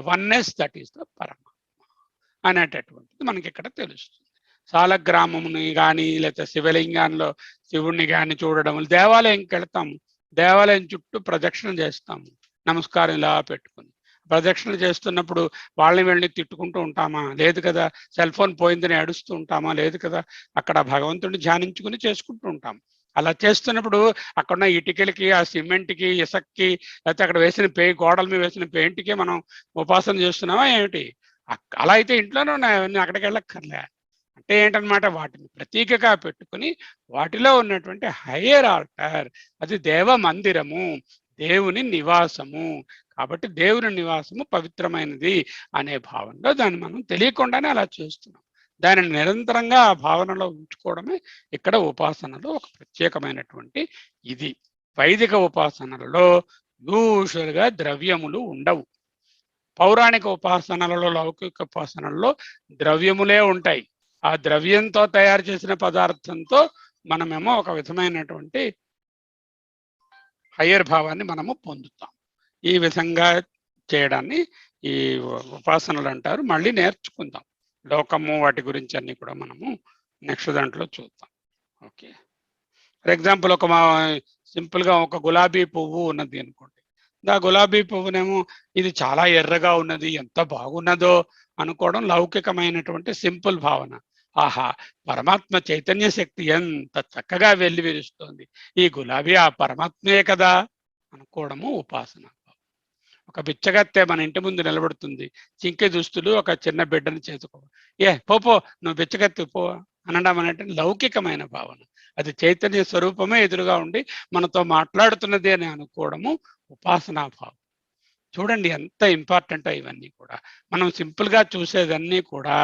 S2: oneness, that is the పరమాత్మ అనేటటువంటిది మనకి ఇక్కడ తెలుస్తుంది. సాలగ్రామముని కానీ లేకపోతే శివలింగాల్లో శివుణ్ణి కానీ చూడడం, దేవాలయంకి వెళ్తాము, దేవాలయం చుట్టూ ప్రదక్షిణ చేస్తాము నమస్కారం ఇలా పెట్టుకుని. ప్రదక్షిణ చేస్తున్నప్పుడు వాళ్ళని వెళ్ళి తిట్టుకుంటూ ఉంటామా? లేదు కదా. సెల్ ఫోన్ పోయిందని అడుస్తూ ఉంటామా? లేదు కదా. అక్కడ భగవంతుడిని ధ్యానించుకుని చేసుకుంటూ ఉంటాం. అలా చేస్తున్నప్పుడు అక్కడున్న ఇటుకలకి, ఆ సిమెంట్కి, ఇసక్కి, లేకపోతే అక్కడ వేసిన గోడల మీద వేసిన పెయింట్కి మనం ఉపాసన చేస్తున్నామా ఏమిటి? అలా అయితే ఇంట్లోనే ఉన్నాయి, అక్కడికి వెళ్ళక్కర్లే. అంటే ఏంటనమాట, వాటిని ప్రతీకగా పెట్టుకుని వాటిలో ఉన్నటువంటి హయ్యర్ ఆల్టర్, అది దేవ మందిరము, దేవుని నివాసము. కాబట్టి దేవుని నివాసము పవిత్రమైనది అనే భావనలో దాన్ని మనం తెలియకుండానే అలా చేస్తున్నాం. దానిని నిరంతరంగా ఆ భావనలో ఉంచుకోవడమే ఇక్కడ ఉపాసనలో ఒక ప్రత్యేకమైనటువంటి ఇది. వైదిక ఉపాసనలలో యూజువల్గా ద్రవ్యములు ఉండవు. పౌరాణిక ఉపాసనలలో, లౌకిక ఉపాసనలలో ద్రవ్యములే ఉంటాయి. ఆ ద్రవ్యంతో తయారు చేసిన పదార్థంతో మనమేమో ఒక విధమైనటువంటి హయ్యర్ భావాన్ని మనము పొందుతాం. ఈ విధంగా చేయడాన్ని ఈ ఉపాసనలు అంటారు. మళ్ళీ నేర్చుకుందాం లోకము వాటి గురించి అన్ని కూడా మనము నెక్స్ట్ దాంట్లో చూద్దాం. ఓకే, ఫర్ ఎగ్జాంపుల్ ఒక సింపుల్గా ఒక గులాబీ పువ్వు ఉన్నది అనుకోండి. ఆ గులాబీ పువ్వునేమో ఇది చాలా ఎర్రగా ఉన్నది, ఎంత బాగున్నదో అనుకోవడం లౌకికమైనటువంటి సింపుల్ భావన. ఆహా, పరమాత్మ చైతన్య శక్తి ఎంత చక్కగా వెళ్లి విరుస్తోంది, ఈ గులాబీ ఆ పరమాత్మే కదా అనుకోవడము ఉపాసన. ఒక బిచ్చగత్తె మన ఇంటి ముందు నిలబడుతుంది, చింకె దుస్తులు, ఒక చిన్న బిడ్డను చేసుకో, పో నువ్వు బిచ్చగత్తె పో అనడం అనేటువంటి లౌకికమైన భావన. అది చైతన్య స్వరూపమే ఎదురుగా ఉండి మనతో మాట్లాడుతున్నది అని అనుకోవడము ఉపాసనా భావం. చూడండి ఎంత ఇంపార్టెంటో ఇవన్నీ కూడా. మనం సింపుల్గా చూసేదన్నీ కూడా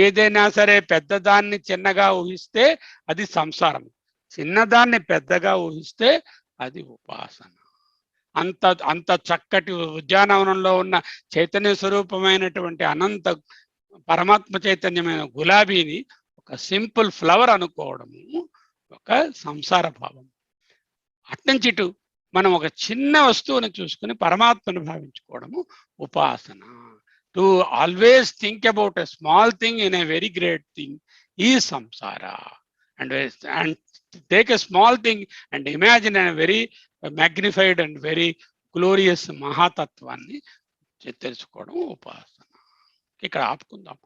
S2: ఏదైనా సరే పెద్దదాన్ని చిన్నగా ఊహిస్తే అది సంసారం, చిన్నదాన్ని పెద్దగా ఊహిస్తే అది ఉపాసన. అంత అంత చక్కటి ఉద్యానవనంలో ఉన్న చైతన్య స్వరూపమైనటువంటి అనంత పరమాత్మ చైతన్యమైన గులాబీని ఒక సింపుల్ ఫ్లవర్ అనుకోవడము ఒక సంసార భావం. అట్నుంచి ఇటు మనం ఒక చిన్న వస్తువుని చూసుకుని పరమాత్మను భావించుకోవడము ఉపాసన. To always think about a small thing in a very great thing ఈ సంసార. And take a small thing and imagine a very magnified and very glorious మహాతత్వాన్ని తెలుసుకోవడం ఉపాసన. ఇక్కడ ఆపుకుందాం.